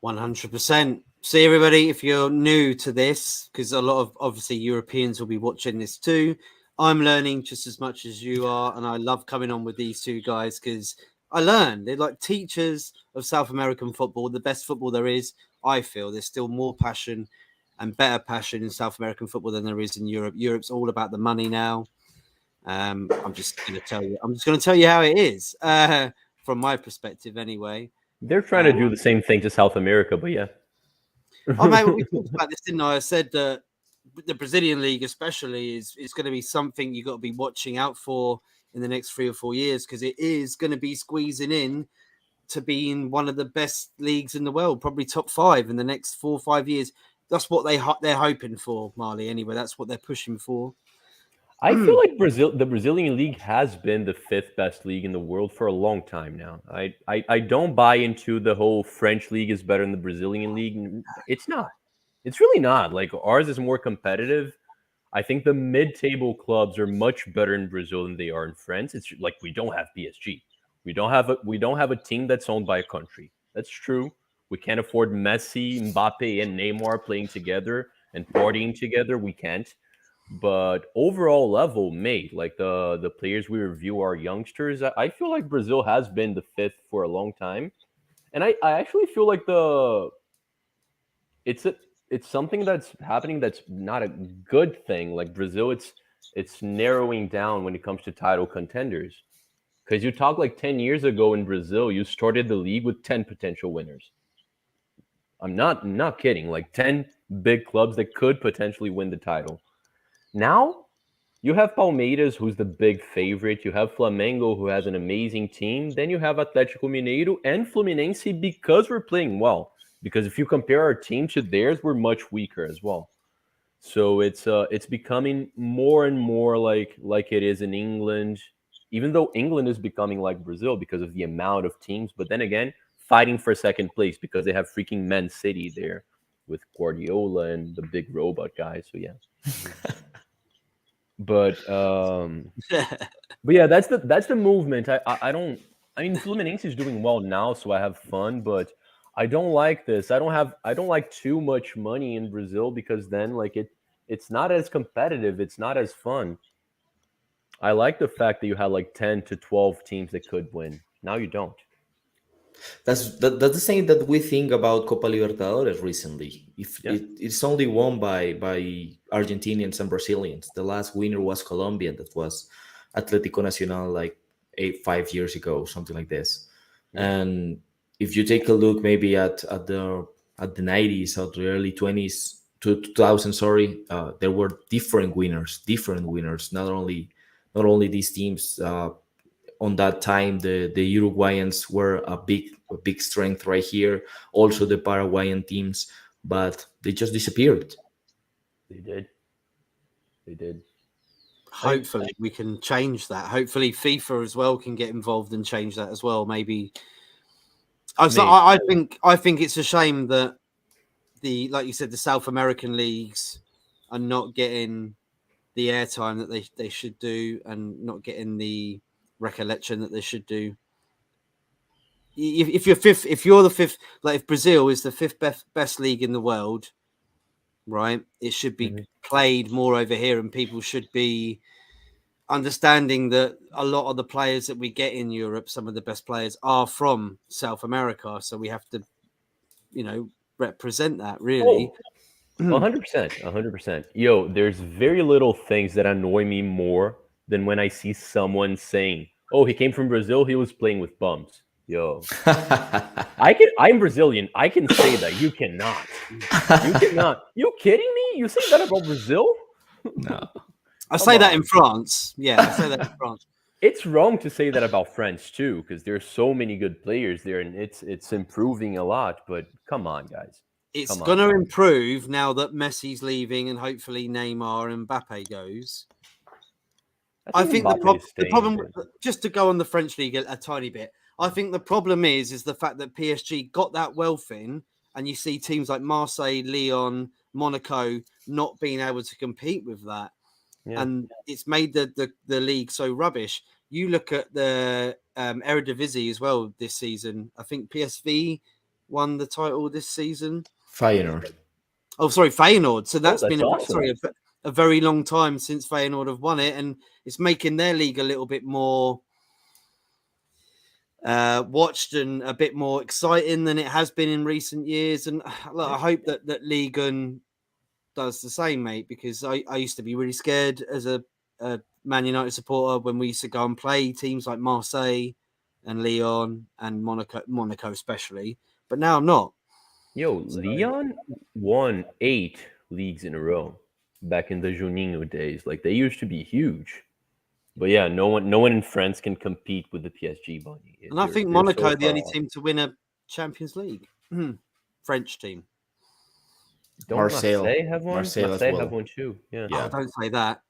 100%. See, everybody, if you're new to this, because a lot of obviously Europeans will be watching this too, I'm learning just as much as you are. And I love coming on with these two guys because I learn. They're like teachers of South American football, the best football there is. I feel there's still more passion and better passion in South American football than there is in Europe. Europe's all about the money now. I'm just going to tell you. I'm just going to tell you how it is, from my perspective, anyway. They're trying to do the same thing to South America, but yeah. Oh, mate, we talked about this, didn't I? I said that the Brazilian league, especially, is going to be something you got to be watching out for in the next 3 or 4 years because it is going to be squeezing in to being one of the best leagues in the world, probably top 5 in the next 4 or 5 years. That's what they're hoping for, Marlie. Anyway, that's what they're pushing for. I feel like the Brazilian league has been the 5th best league in the world for a long time now. I don't buy into the whole French league is better than the Brazilian league. It's not. It's really not. Like ours is more competitive. I think the mid-table clubs are much better in Brazil than they are in France. It's like we don't have PSG. We don't have a team that's owned by a country. That's true. We can't afford Messi, Mbappe, and Neymar playing together and partying together. We can't. But overall level, mate, like the players we review are youngsters. I feel like Brazil has been the 5th for a long time, and I actually feel like it's a it's something that's happening that's not a good thing. Like Brazil, it's narrowing down when it comes to title contenders. Because you talk like 10 years ago in Brazil, you started the league with 10 potential winners. I'm not kidding. Like 10 big clubs that could potentially win the title. Now you have Palmeiras, who's the big favorite. You have Flamengo, who has an amazing team. Then you have Atlético Mineiro and Fluminense because we're playing well. Because if you compare our team to theirs, we're much weaker as well. So it's becoming more and more like it is in England. Even though England is becoming like Brazil because of the amount of teams, but then again, fighting for second place because they have freaking Man City there with Guardiola and the big robot guy. So yeah. But but yeah, that's the movement. I don't. I mean, Fluminense is doing well now, so I have fun. But I don't like this. I don't like too much money in Brazil because then like it's not as competitive. It's not as fun. I like the fact that you had like 10 to 12 teams that could win. Now you don't. That's the same that we think about Copa Libertadores recently. If Yeah. it's only won by Argentinians and Brazilians. The last winner was Colombian. That was Atlético Nacional like 5 years ago, something like this. Yeah. And if you take a look maybe at the 90s or the early 20s to 2000, sorry, there were different winners. Not only these teams. On that time, the Uruguayans were a big strength right here. Also the Paraguayan teams, but they just disappeared. They did. They did. Hopefully we can change that. Hopefully FIFA as well can get involved and change that as well. Maybe. I think it's a shame that like you said, the South American leagues are not getting the airtime that they should do, and not getting the recollection that they should do. If you're the fifth, like if Brazil is the fifth best league in the world, right? It should be played more over here, and people should be understanding that a lot of the players that we get in Europe, some of the best players, are from South America. So we have to, represent that really. 100%. 100%. Yo, there's very little things that annoy me more than when I see someone saying, "Oh, he came from Brazil. He was playing with bums." Yo, I'm Brazilian. I can say that. You cannot. You cannot. You kidding me? You say that about Brazil? No. I say that in France. Yeah, I say that in France. It's wrong to say that about France too, because there's so many good players there, and it's improving a lot. But come on, guys. It's going to improve now that Messi's leaving, and hopefully Neymar and Mbappe goes. I think the problem, just to go on the French league a tiny bit, I think the problem is the fact that PSG got that wealth in, and you see teams like Marseille, Lyon, Monaco not being able to compete with that. Yeah. And it's made the league so rubbish. You look at the Eredivisie as well this season. I think PSV won the title this season. Feyenoord. Oh, sorry, Feyenoord. So that's been awesome. a very long time since Feyenoord have won it, and it's making their league a little bit more watched and a bit more exciting than it has been in recent years. And look, I hope that Ligue 1 does the same, mate, because I used to be really scared as a Man United supporter when we used to go and play teams like Marseille and Lyon and Monaco especially, but now I'm not. Yo, Lyon won 8 leagues in a row back in the Juninho days. Like, they used to be huge. But yeah, no one in France can compete with the PSG bunny. And I think Monaco are the only team to win a Champions League. French team. Don't Marseille have one? Marseille have one too. Yeah. Oh, don't say that.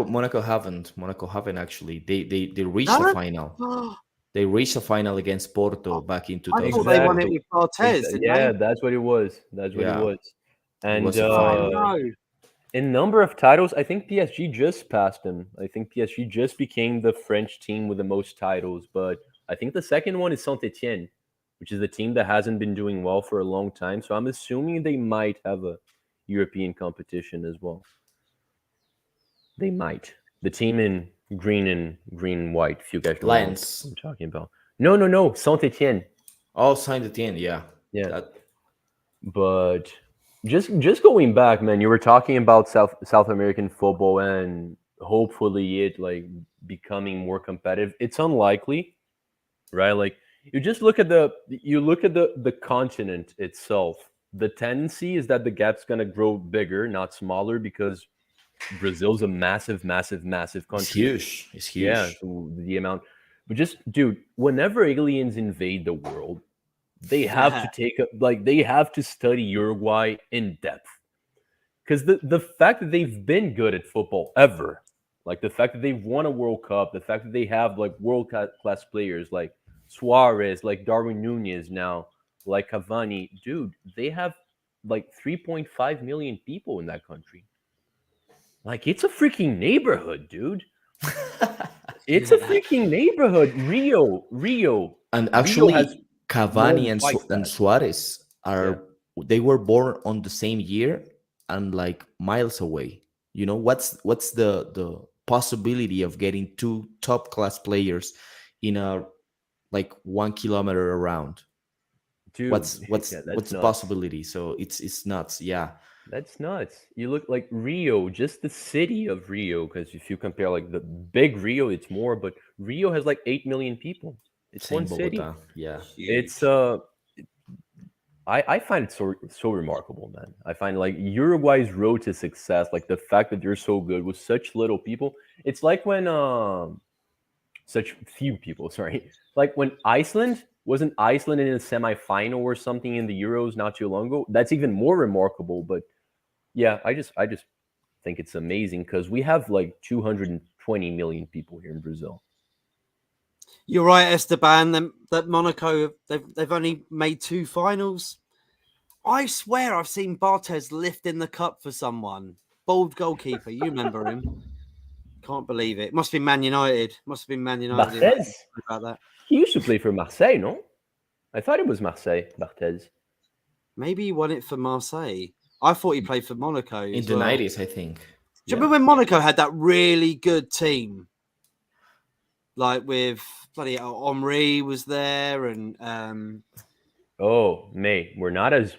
Monaco haven't actually. They reached the final. They reached the final against Porto back in 2000. I thought they won it with Barthez. Yeah, that's what it was. That's what it was. And in number of titles, I think PSG just passed them. I think PSG just became the French team with the most titles. But I think the second one is Saint-Etienne, which is the team that hasn't been doing well for a long time. So I'm assuming they might have a European competition as well. They might. The team in green and white, if you guys know what I'm talking about. No. Saint-Etienne. Oh, Saint-Etienne, yeah. Yeah. But just going back, man, you were talking about South American football and hopefully it like becoming more competitive. It's unlikely, right? Like, you just look at the continent itself. The tendency is that the gap's gonna grow bigger, not smaller, because Brazil's a massive country. It's huge. Yeah, so the amount. But just, dude, whenever aliens invade the world, they have to they have to study Uruguay in depth. Because the fact that they've been good at football ever, like the fact that they've won a World Cup, the fact that they have like world class players like Suarez, like Darwin Nunez now, like Cavani, dude, they have like 3.5 million people in that country. Like, it's a freaking neighborhood, dude. It's a freaking neighborhood. Rio. And actually, Cavani and Suarez they were born on the same year and like miles away. You know, what's the possibility of getting 2 top class players in a like 1 kilometer around? Dude, what's the possibility? So it's nuts. Yeah, that's nuts. You look like Rio, just the city of Rio, because if you compare like the big Rio, it's more, but Rio has like 8 million people. It's one city. Yeah, it's I find it so remarkable, man. I find like Uruguay's road to success, like the fact that they're so good with such little people. It's like when such few people, sorry. Like when Iceland wasn't Iceland in a semifinal or something in the Euros not too long ago. That's even more remarkable. But yeah, I just think it's amazing because we have like 220 million people here in Brazil. You're right, Esteban. That Monaco, they've only made 2 finals. I swear I've seen Barthez lift in the cup for someone. Bald goalkeeper, you remember him? Can't believe it. Must be Man United. Must have been Man United. Barthez, About that. he used to play for Marseille, no? I thought it was Marseille, Barthez. Maybe he won it for Marseille. I thought he played for Monaco In as the well. 90s, I think. Do you remember when Monaco had that really good team? Like with bloody Henri was there, and Oh, mate, we're not as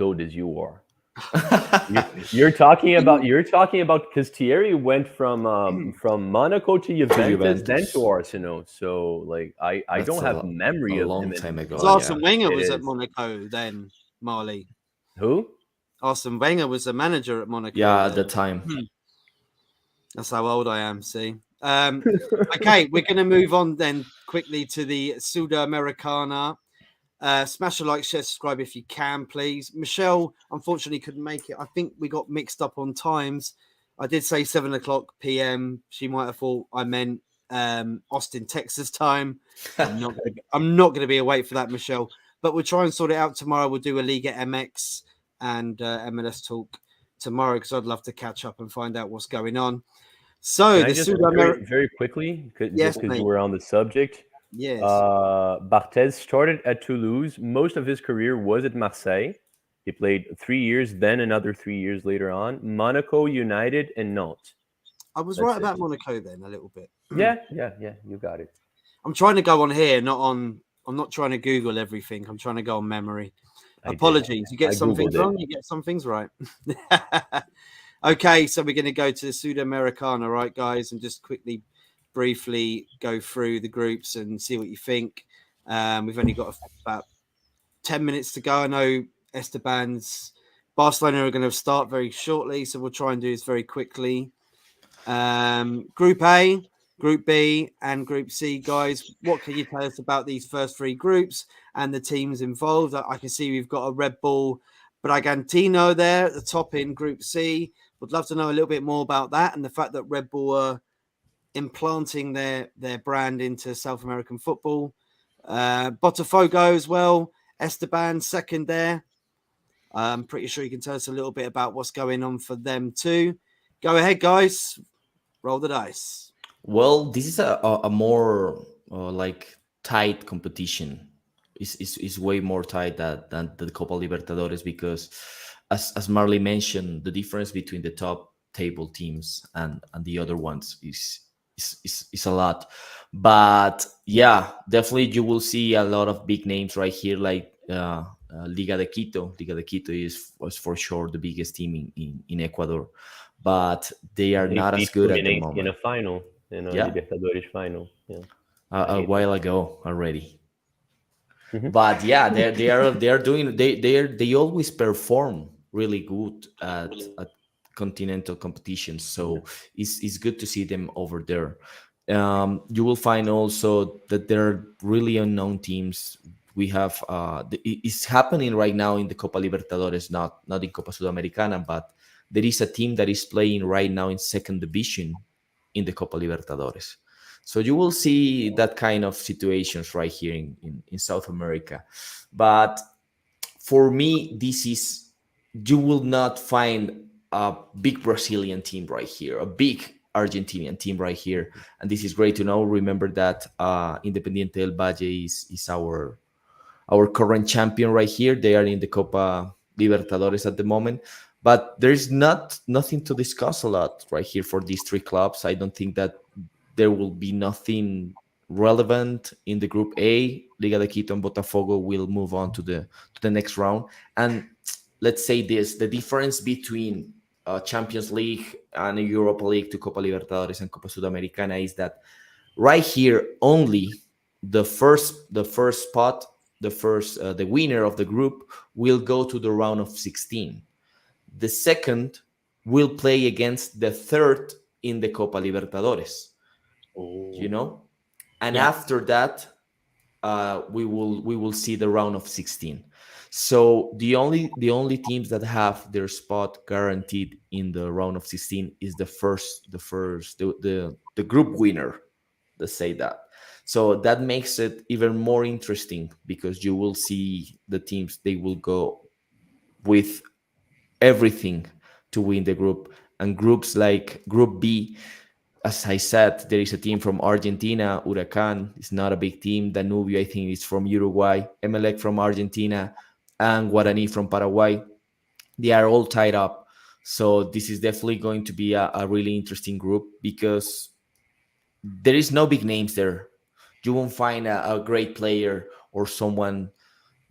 old as you are. You're talking about because Thierry went from Monaco to Juventus, then to Arsenal. So like I That's don't have memory a of long him. time ago. Arsene Yeah. Wenger It was at is. Monaco then. Marlie. Who? Arsene Wenger was the manager at Monaco. Yeah, at then. the time. That's how old I am. See. Okay, we're going to move on then quickly to the Sudamericana. Smash a like, share, subscribe if you can, please. Michelle, unfortunately, couldn't make it. I think we got mixed up on times. I did say 7:00 p.m. She might have thought I meant Austin, Texas time. I'm not going to be awake for that, Michelle. But we'll try and sort it out tomorrow. We'll do a Liga MX and MLS talk tomorrow because I'd love to catch up and find out what's going on. So Can I the just Sudamerica. very quickly, Yes, just because mate. you were on the subject. Yes. Barthez started at Toulouse. Most of his career was at Marseille. He played 3 years, then another 3 years later on. Monaco, United, and Nantes. I was That's right it. about Monaco then a little bit. Yeah, you got it. I'm trying to go on here, not on. I'm not trying to Google everything. I'm trying to go on memory. I did. Apologies. You get I some things Googled it. wrong, you get some things right. Okay, so we're going to go to the Sudamericana, right, guys, and just quickly, briefly go through the groups and see what you think. We've only got about 10 minutes to go. I know Esteban's Barcelona are going to start very shortly, so we'll try and do this very quickly. Group A, Group B, and Group C, guys. What can you tell us about these first 3 groups and the teams involved? I can see we've got a Red Bull Bragantino there at the top in Group C. Would love to know a little bit more about that and the fact that Red Bull are implanting their brand into South American football. Botafogo as well. Esteban second there. I'm pretty sure you can tell us a little bit about what's going on for them too. Go ahead, guys. Roll the dice. Well, this is a more like tight competition. Is way more tight than the Copa Libertadores because, as Marley mentioned, the difference between the top table teams and the other ones is a lot. But yeah, definitely you will see a lot of big names right here, like Liga de Quito. Liga de Quito was for sure the biggest team in Ecuador, but they are not as good at the moment. In a final, in a Libertadores final. Yeah. A while ago already. Mhm. But yeah, they always perform really good at continental competitions. So it's good to see them over there. You will find also that there are really unknown teams. We have it's happening right now in the Copa Libertadores, not in Copa Sudamericana, but there is a team that is playing right now in second division in the Copa Libertadores. So you will see that kind of situations right here in South America. But for me, you will not find a big Brazilian team right here, a big Argentinian team right here. And this is great to know. Remember that Independiente del Valle is our current champion right here. They are in the Copa Libertadores at the moment. But there's nothing to discuss a lot right here for these 3 clubs. I don't think that there will be nothing relevant in the Group A. Liga de Quito and Botafogo will move on to the next round. And let's say this: the difference between Champions League and Europa League to Copa Libertadores and Copa Sudamericana is that right here only the first spot the winner of the group will go to the round of 16. The second will play against the third in the Copa Libertadores, you Oh, know, and Yeah. after that, we will see the round of 16. So the only teams that have their spot guaranteed in the round of 16 is the group winner. Let's say that. So that makes it even more interesting because you will see the teams, they will go with everything to win the group. And groups like Group B, as I said, there is a team from Argentina, Huracan. It's not a big team. Danubio, I think, is from Uruguay. Emelec from Argentina, and Guarani from Paraguay. They are all tied up. So this is definitely going to be a really interesting group because there is no big names there. You won't find a great player or someone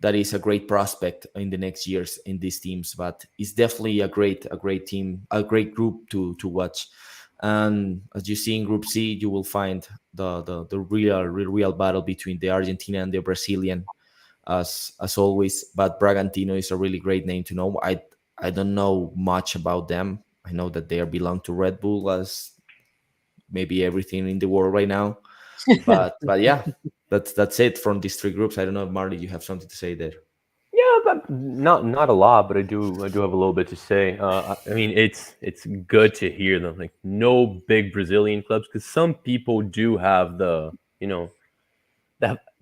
that is a great prospect in the next years in these teams, but it's definitely a great team, a great group to watch. And as you see in Group C, you will find the real battle between the Argentina and the Brazilian, as always. But Bragantino is a really great name to know. I don't know much about them. I know that they belong to Red Bull, as maybe everything in the world right now. But yeah, that's it from these three groups. I don't know, Marley, you have something to say there. yeah, but not a lot, but I do have a little bit to say. I mean, it's good to hear them. Like no big Brazilian clubs, because some people do have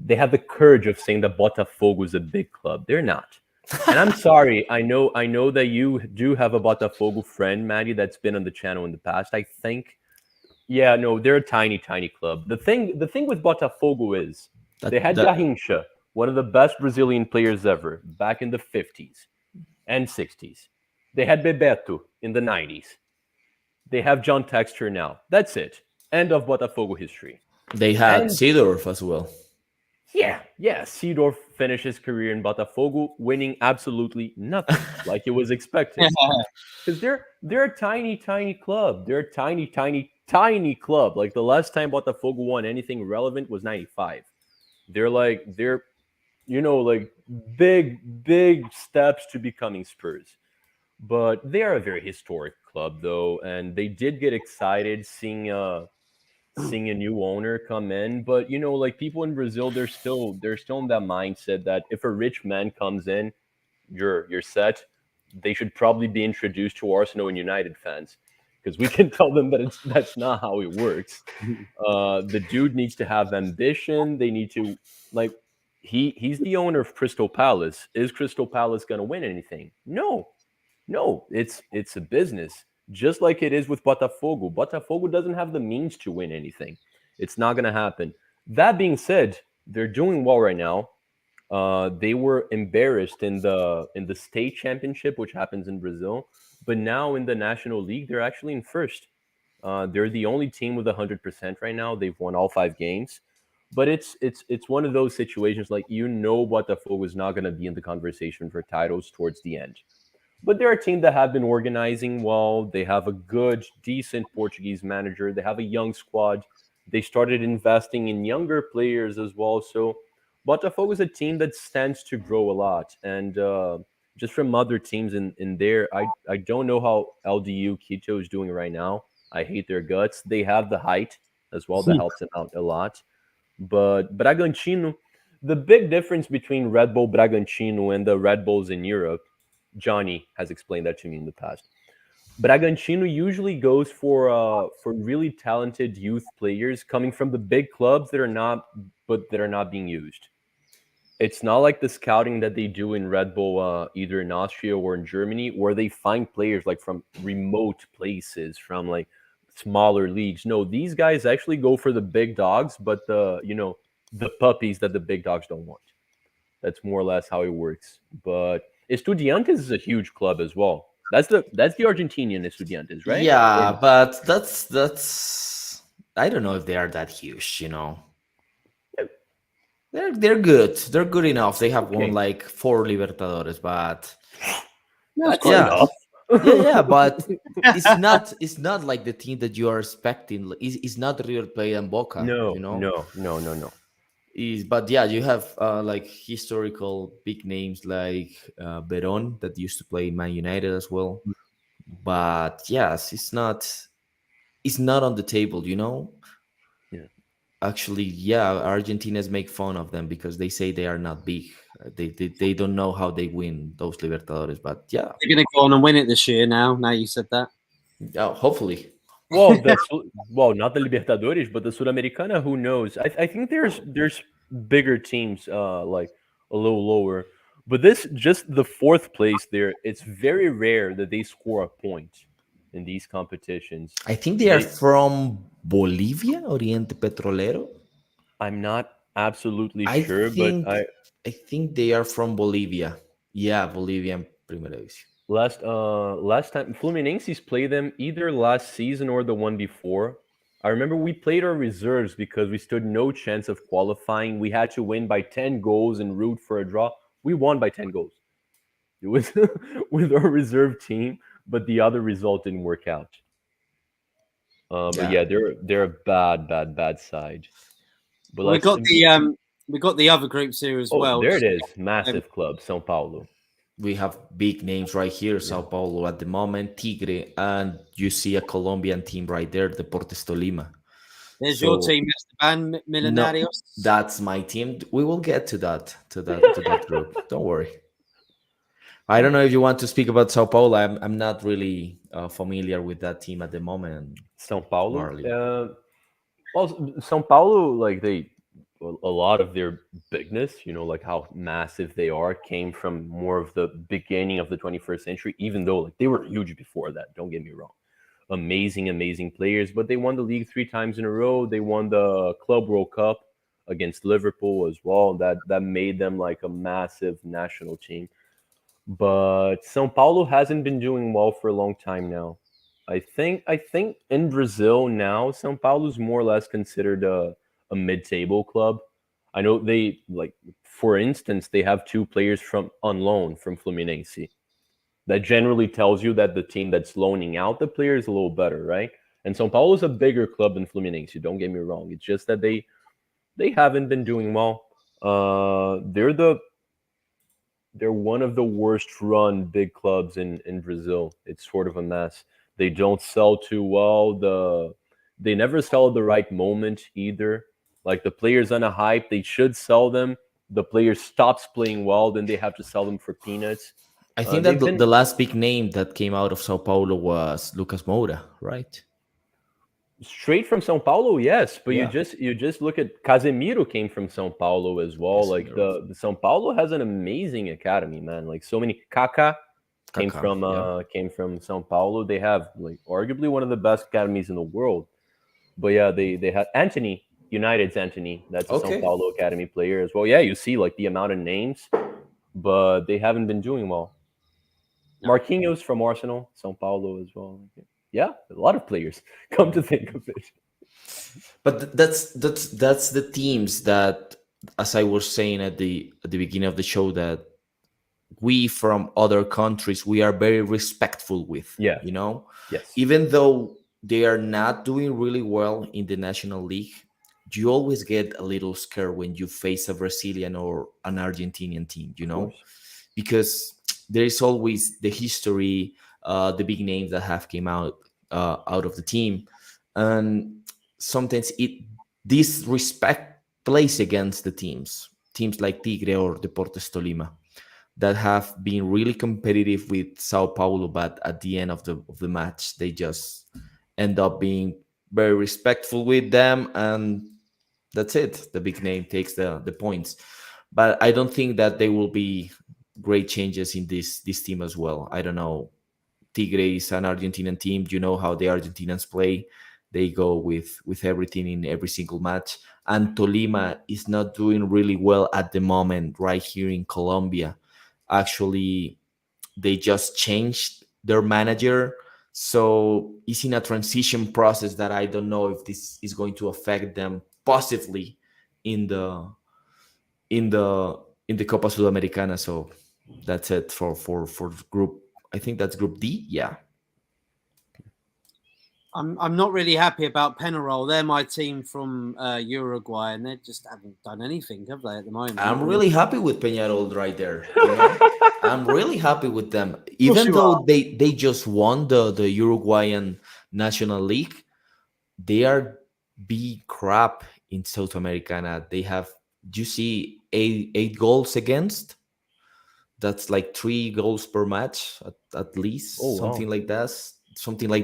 they have the courage of saying that Botafogo is a big club. They're not. And I'm sorry. I know that you do have a Botafogo friend, Maddie, that's been on the channel in the past. I think. Yeah, no, they're a tiny, tiny club. The thing with Botafogo is they That had that Garrincha, one of the best Brazilian players ever, back in the 50s and 60s. They had Bebeto in the 90s. They have John Texter now. That's it. End of Botafogo history. they had And Seedorf as well. yeah, Seedorf finished his career in Botafogo winning absolutely nothing, like it was expected. Because they're a tiny, tiny club. They're a tiny, tiny, tiny club. Like the last time Botafogo won anything relevant was '95. They're like big, big steps to becoming Spurs. But they are a very historic club though, and they did get excited seeing a new owner come in. But like people in Brazil, they're still in that mindset that if a rich man comes in, you're set. They should probably be introduced to Arsenal and United fans, because we can tell them that that's not how it works. The dude needs to have ambition. They need to like he's the owner of Crystal Palace. Is Crystal Palace going to win anything? No, no. It's a business, just like it is with Botafogo. Botafogo doesn't have the means to win anything. It's not going to happen. That being said, they're doing well right now. They were embarrassed in the state championship, which happens in Brazil, but now in the national league, they're actually in first. They're the only team with 100% right now. They've won all 5 games, but it's one of those situations like Botafogo is not going to be in the conversation for titles towards the end. But they're a team that have been organizing well. They have a good, decent Portuguese manager. They have a young squad. They started investing in younger players as well. So Botafogo is a team that stands to grow a lot. And just from other teams in there, I don't know how LDU Quito is doing right now. I hate their guts. They have the height as well that helps them out a lot. But Bragantino, the big difference between Red Bull Bragantino and the Red Bulls in Europe, Johnny has explained that to me in the past. Bragantino usually goes for really talented youth players coming from the big clubs that are not being used. It's not like the scouting that they do in Red Bull, either in Austria or in Germany, where they find players like from remote places, from like smaller leagues. No, these guys actually go for the big dogs, but the puppies that the big dogs don't want. That's more or less how it works. But Estudiantes is a huge club as well. That's the Argentinian Estudiantes, right? Or Yeah, no? but that's I don't know if they are that huge. They're good. They're good enough. They have won Okay, like 4 Libertadores, but That's that's quite yeah, enough. yeah, but it's not like the team that you are expecting. It's not River Plate and Boca. No, no, no, no, no. is but yeah, you have like historical big names like Veron that used to play in Man United as well. But yes, it's not on the table, you know. Yeah. Actually, yeah, Argentinians make fun of them because they say they are not big. They don't know how they win those Libertadores, but yeah, They're going to go on and win it this year now. Now you said that. hopefully. Well, well, not the Libertadores, but the Sudamericana. Who knows? I think there's bigger teams, like a little lower. But this just the fourth place there. It's very rare that they score a point in these competitions. I think they are They, from Bolivia, Oriente Petrolero. I'm not absolutely I sure, but think I think they are from Bolivia. Yeah, Bolivian Primera División. last time Fluminense's played them either last season or the one before. I remember we played our reserves because we stood no chance of qualifying. We had to win by 10 goals and root for a draw. We won by 10 goals. It was with our reserve team, but the other result didn't work out. But Yeah, yeah, they're a bad side. But Well, let's we got the other groups here as oh, well. there it is. Um, Massive club, São Paulo. we have big names right here, Yeah. Sao Paulo at the moment, Tigre, and you see a Colombian team right there, Deportes Tolima. there's your So team, Esteban no, Millonarios. that's my team. We will get to that group. Don't worry. I don't know if you want to speak about Sao Paulo. I'm not really familiar with that team at the moment, São Paulo. Marley. Well, São Paulo, like a lot of their bigness, like how massive they are, came from more of the beginning of the 21st century. Even though like they were huge before that, don't get me wrong, amazing players. But they won the league 3 times in a row. They won the Club World Cup against Liverpool as well. That made them like a massive national team. But São Paulo hasn't been doing well for a long time now. I think in Brazil now, São Paulo is more or less considered a mid-table club. I know they like, for instance, they have two players from on loan from Fluminense. That generally tells you that the team that's loaning out the player is a little better, right? And São Paulo is a bigger club than Fluminense. Don't get me wrong. It's just that they haven't been doing well. They're one of the worst run big clubs in Brazil. It's sort of a mess. They don't sell too well. They never sell at the right moment either. Like the players on a hype, they should sell them. The player stops playing well, then they have to sell them for peanuts. I think that They've the been last big name that came out of Sao Paulo was Lucas Moura, right? straight from São Paulo, yes, but you Yeah, just look at Casemiro came from São Paulo as well. Like Casemiro, the São Paulo has an amazing academy, man. Like so many Kaká Kaká. Yeah. came from São Paulo. They have like arguably one of the best academies in the world. But yeah, they had Anthony United's Anthony. That's a São Okay. Paulo academy player as well. Yeah, you see like the amount of names, but they haven't been doing well. No. Marquinhos from Arsenal, São Paulo as well. Yeah, a lot of players. Come to think of it. But that's the teams that, as I was saying at the beginning of the show, that we from other countries we are very respectful with. Yeah. You know, Yes. even though they are not doing really well in the national league, you always get a little scared when you face a Brazilian or an Argentinian team. You Of know, course. because there is always the history, the big names that have came out of the team, and sometimes this respect plays against the teams like Tigre or Deportes Tolima that have been really competitive with Sao Paulo, but at the end of the match they just end up being very respectful with them, and that's it. The big name takes the points, but I don't think that there will be great changes in this team as well. I don't know. Tigre is an Argentinian team. You know how the Argentinians play. They go with everything in every single match. And Tolima is not doing really well at the moment right here in Colombia. Actually, they just changed their manager. So it's in a transition process that I don't know if this is going to affect them positively in the in the in the Copa Sudamericana. So that's it for group. I think that's Group D. Yeah. I'm not really happy about Penarol. They're my team from Uruguay, and they just haven't done anything, have they, at the moment? I'm Not really. really happy with Peñarol right there. I'm really happy with them, Of course even you are. though they just won the Uruguayan National League. They are big crap in South Americana. They have, do you see eight goals against? That's like 3 goals per match at Oh least, wow. something like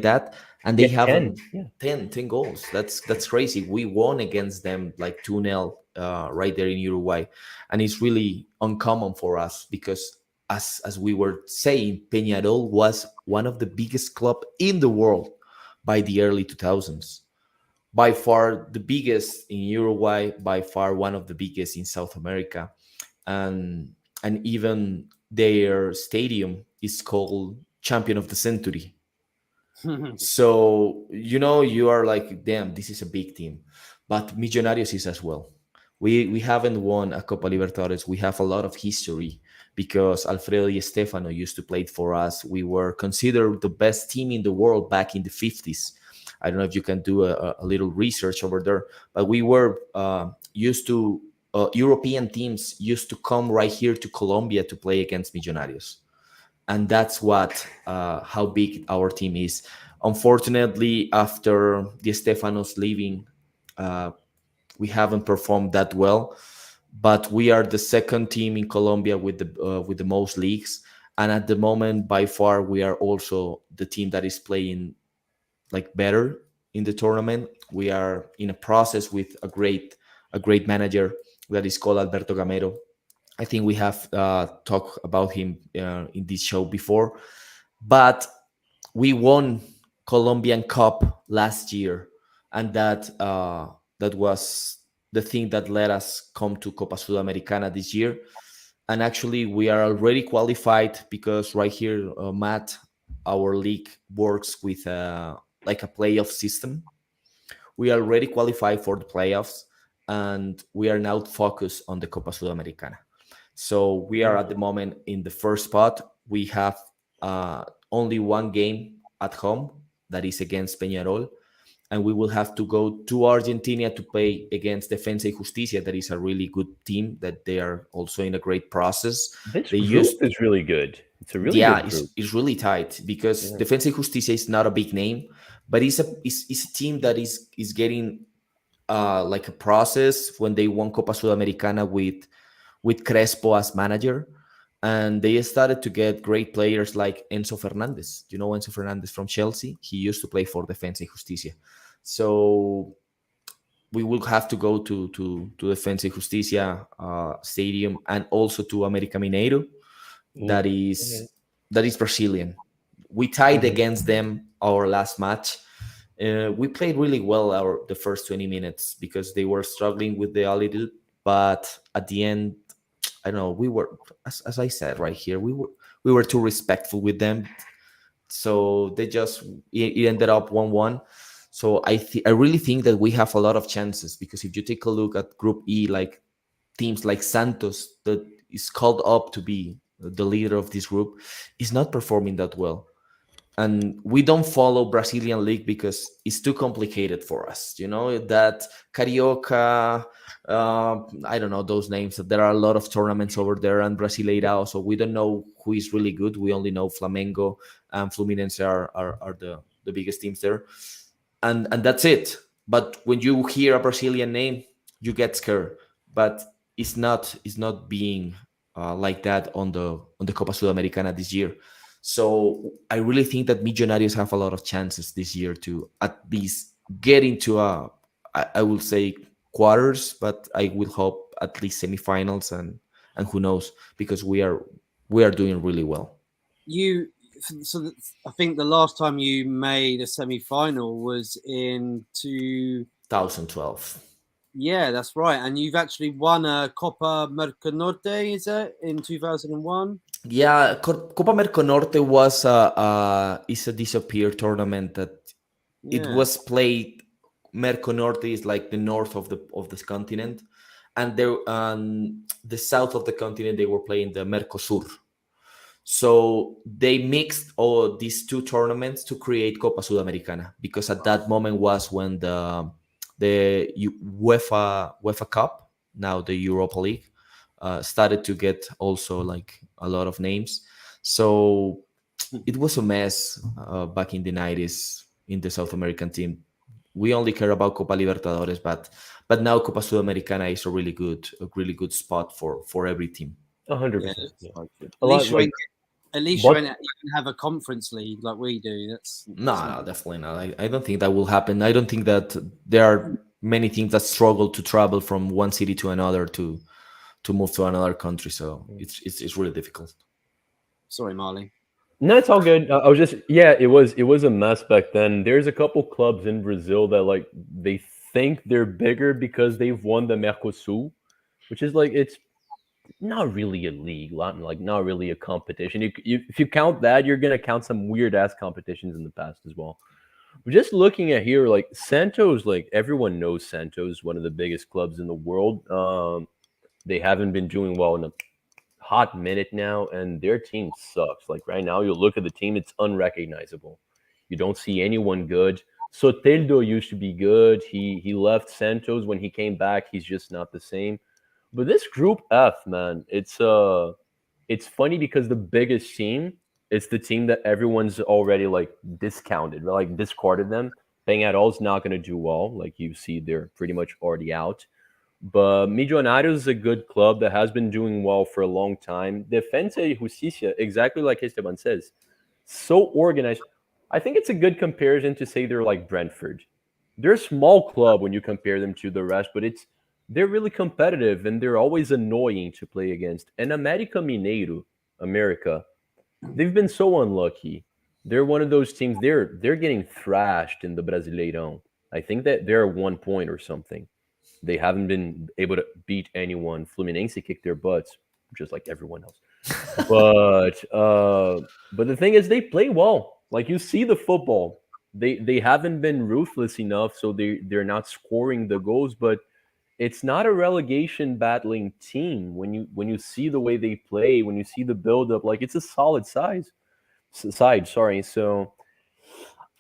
that. And they Yeah, have 10. Yeah. 10 goals. That's crazy. We won against them like 2-0 right there in Uruguay. And it's really uncommon for us because as we were saying, Peñarol was one of the biggest club in the world by the early 2000s. By far the biggest in Uruguay, by far one of the biggest in South America. And even their stadium is called Champion of the Century. So you are like, damn, this is a big team. But Millonarios is as well. We haven't won a Copa Libertadores. We have a lot of history because Alfredo Di Stefano used to play it for us. We were considered the best team in the world back in the 50s. I don't know if you can do a little research over there, but we were used to European teams used to come right here to Colombia to play against Millonarios, and that's what how big our team is. Unfortunately, after Di Stefano's leaving, uh, we haven't performed that well. But we are the second team in Colombia with the most leagues, and at the moment, by far, we are also the team that is playing like better in the tournament. We are in a process with a great manager that is called Alberto Gamero. I think we have talked about him in this show before, but we won Colombian Cup last year, and that was the thing that let us come to Copa Sudamericana this year. And actually, we are already qualified because right here, Matt, our league works with like a playoff system. We already qualified for the playoffs, and we are now focused on the Copa Sudamericana. So we are at the moment in the first spot. We have only one game at home that is against Peñarol, and we will have to go to Argentina to play against Defensa y Justicia. That is a really good team that they are also in a great process. This They group used, is really good. It's a really yeah, good group. it's really tight because Yeah. Defensa y Justicia is not a big name, but it's a team that is getting like a process when they won Copa Sudamericana with Crespo as manager. And they started to get great players like Enzo Fernandez. You know Enzo Fernandez from Chelsea? He used to play for Defensa y Justicia. So we will have to go to Defensa y Justicia stadium and also to America Mineiro. That Mhm. is Brazilian. We tied Mhm. against them our last match. We played really well the first 20 minutes because they were struggling with the altitude, but at the end, I don't know. We were, as I said right here, we were too respectful with them, so they just it ended up 1-1. So I really think that we have a lot of chances because if you take a look at Group E, like teams like Santos that is called up to be the leader of this group, is not performing that well. And we don't follow Brazilian league because it's too complicated for us. That Carioca, I don't know those names. There are a lot of tournaments over there, and Brasileirao, so we don't know who is really good. We only know Flamengo and Fluminense are the biggest teams there, and that's it. But when you hear a Brazilian name, you get scared. But it's not being like that on the Copa Sudamericana this year. So I really think that Millonarios have a lot of chances this year to at least get into I will say quarters, but I will hope at least semifinals and who knows, because we are doing really well. You, I think the last time you made a semi-final was in 2012. Yeah, that's right. And you've actually won a Copa Merconorte, is it, in 2001? Yeah, Copa Merconorte is a disappeared tournament that it Yeah. was played. Merconorte is like the north of this continent, and the south of the continent they were playing the Mercosur. So they mixed all these two tournaments to create Copa Sudamericana, because at that moment was when the UEFA Cup, now the Europa League, started to get also like a lot of names. So it was a mess back in the 90s in the South American team. We only care about Copa Libertadores, but now Copa Sudamericana is a really good spot for every team. 100%. Yeah. Yeah. At A lot least you like ain't, at least you what ain't even have a conference league like we do. That's No, definitely not. I don't think that will happen. I don't think that there are many teams that struggle to travel from one city to another to move to another country. So it's really difficult. sorry, Marley. No, it's all good. I was just yeah, it was a mess back then. There's a couple clubs in Brazil that like they think they're bigger because they've won the Mercosul, which is like it's not really a league, like not really a competition. If you count that, you're gonna count some weird ass competitions in the past as well. But just looking at here, like Santos, like everyone knows Santos, one of the biggest clubs in the world. They haven't been doing well in a hot minute now, and their team sucks. Like right now, you look at the team; it's unrecognizable. You don't see anyone good. Soteldo used to be good. He left Santos. When he came back, he's just not the same. But this Group F, man, it's funny because the biggest team, it's the team that everyone's already like discounted, like discarded them. Penharol's not going to do well. Like you see, they're pretty much already out. But Millonarios is a good club that has been doing well for a long time. Defensa y Justicia, exactly like Esteban says, so organized. I think it's a good comparison to say they're like Brentford. They're a small club when you compare them to the rest, but they're really competitive and they're always annoying to play against. And América Mineiro, America, they've been so unlucky. They're one of those teams. They're getting thrashed in the Brasileirão. I think that they're 1 point or something. They haven't been able to beat anyone. Fluminense kicked their butts, just like everyone else. But the thing is, they play well. Like you see the football. They haven't been ruthless enough, so they're not scoring the goals. But it's not a relegation battling team when you see the way they play, when you see the build up. Like it's a solid side. Sorry, so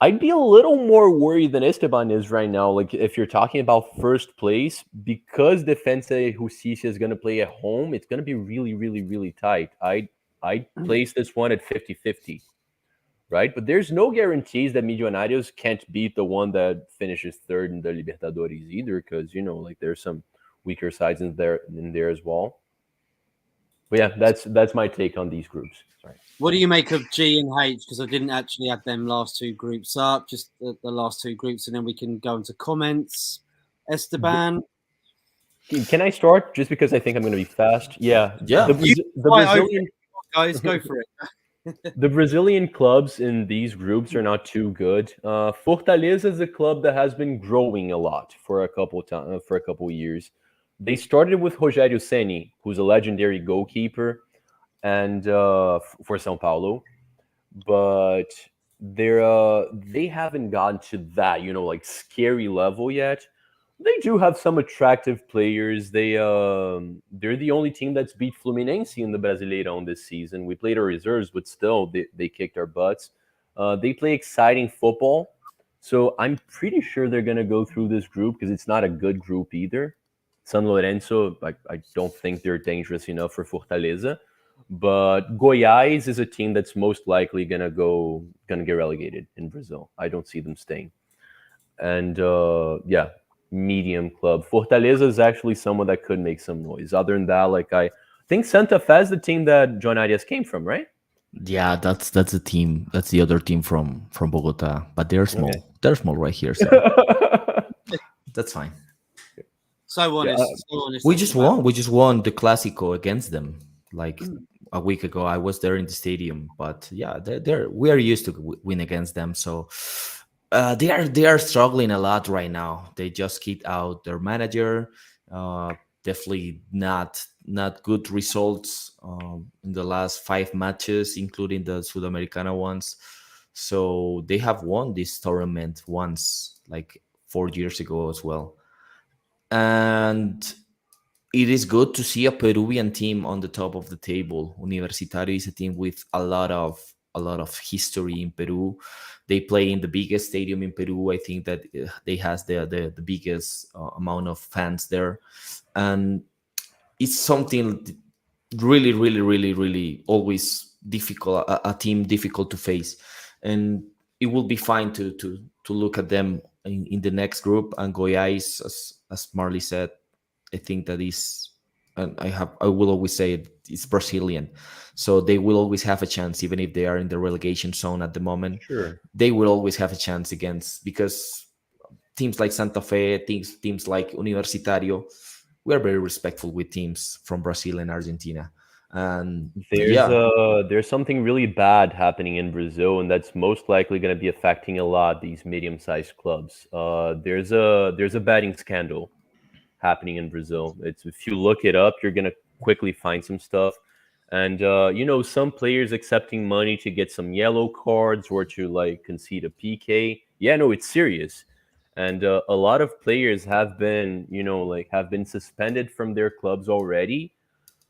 I'd be a little more worried than Esteban is right now. Like if you're talking about first place, because Defensa Justicia is going to play at home, it's going to be really, really, really tight. I'd place this one at 50-50, right? But there's no guarantees that Millonarios can't beat the one that finishes third in the Libertadores either, because like there's some weaker sides in there as well. But yeah, that's my take on these groups. Sorry. What do you make of G and H? Because I didn't actually add them last two groups up, just the last two groups, and then we can go into comments. Esteban, Can I start just because I think I'm going to be fast? Yeah, Yeah. the Brazilian guys, go for it. the Brazilian clubs in these groups are not too good. Fortaleza is a club that has been growing a lot for a couple years. They started with Rogério Ceni, who's a legendary goalkeeper, and for São Paulo, but they haven't gotten to that like scary level yet. They do have some attractive players. They're the only team that's beat Fluminense in the Brasileirão this season. We played our reserves, but still they kicked our butts. They play exciting football, so I'm pretty sure they're gonna go through this group because it's not a good group either. San Lorenzo, I don't think they're dangerous enough for Fortaleza, but Goiás is a team that's most likely gonna get relegated in Brazil. I don't see them staying. And yeah, medium club. Fortaleza is actually someone that could make some noise. Other than that, like I think Santa Fe is the team that John Arias came from, right? Yeah, that's the team. That's the other team from Bogota, but they're small. Okay. They're small right here, so that's fine. So honest. Yeah, So honest. We just Esteban. won. We just won the Clásico against them like a week ago. I was there in the stadium, but yeah, we are used to win against them. So they are struggling a lot right now. They just kicked out their manager. Definitely not good results in the last 5 matches, including the Sudamericana ones. So they have won this tournament once, like 4 years ago as well. And it is good to see a Peruvian team on the top of the table. Universitario is a team with a lot of history in Peru. They play in the biggest stadium in Peru. I think that they has the biggest amount of fans there, and it's something really, really, really, really always difficult. A team difficult to face, and it will be fine to look at them in the next group. And Goiás, as Marley said, I think that is, and I will always say it's Brazilian, so they will always have a chance, even if they are in the relegation zone at the moment. Sure. They will always have a chance against, because teams like Santa Fe, teams like Universitario, we are very respectful with teams from Brazil and Argentina. And There's yeah, there's something really bad happening in Brazil, and that's most likely going to be affecting a lot these medium-sized clubs. There's a betting scandal happening in Brazil. It's, if you look it up, you're gonna quickly find some stuff. And some players accepting money to get some yellow cards or to like concede a PK. Yeah, no, it's serious. And a lot of players have been, have been suspended from their clubs already.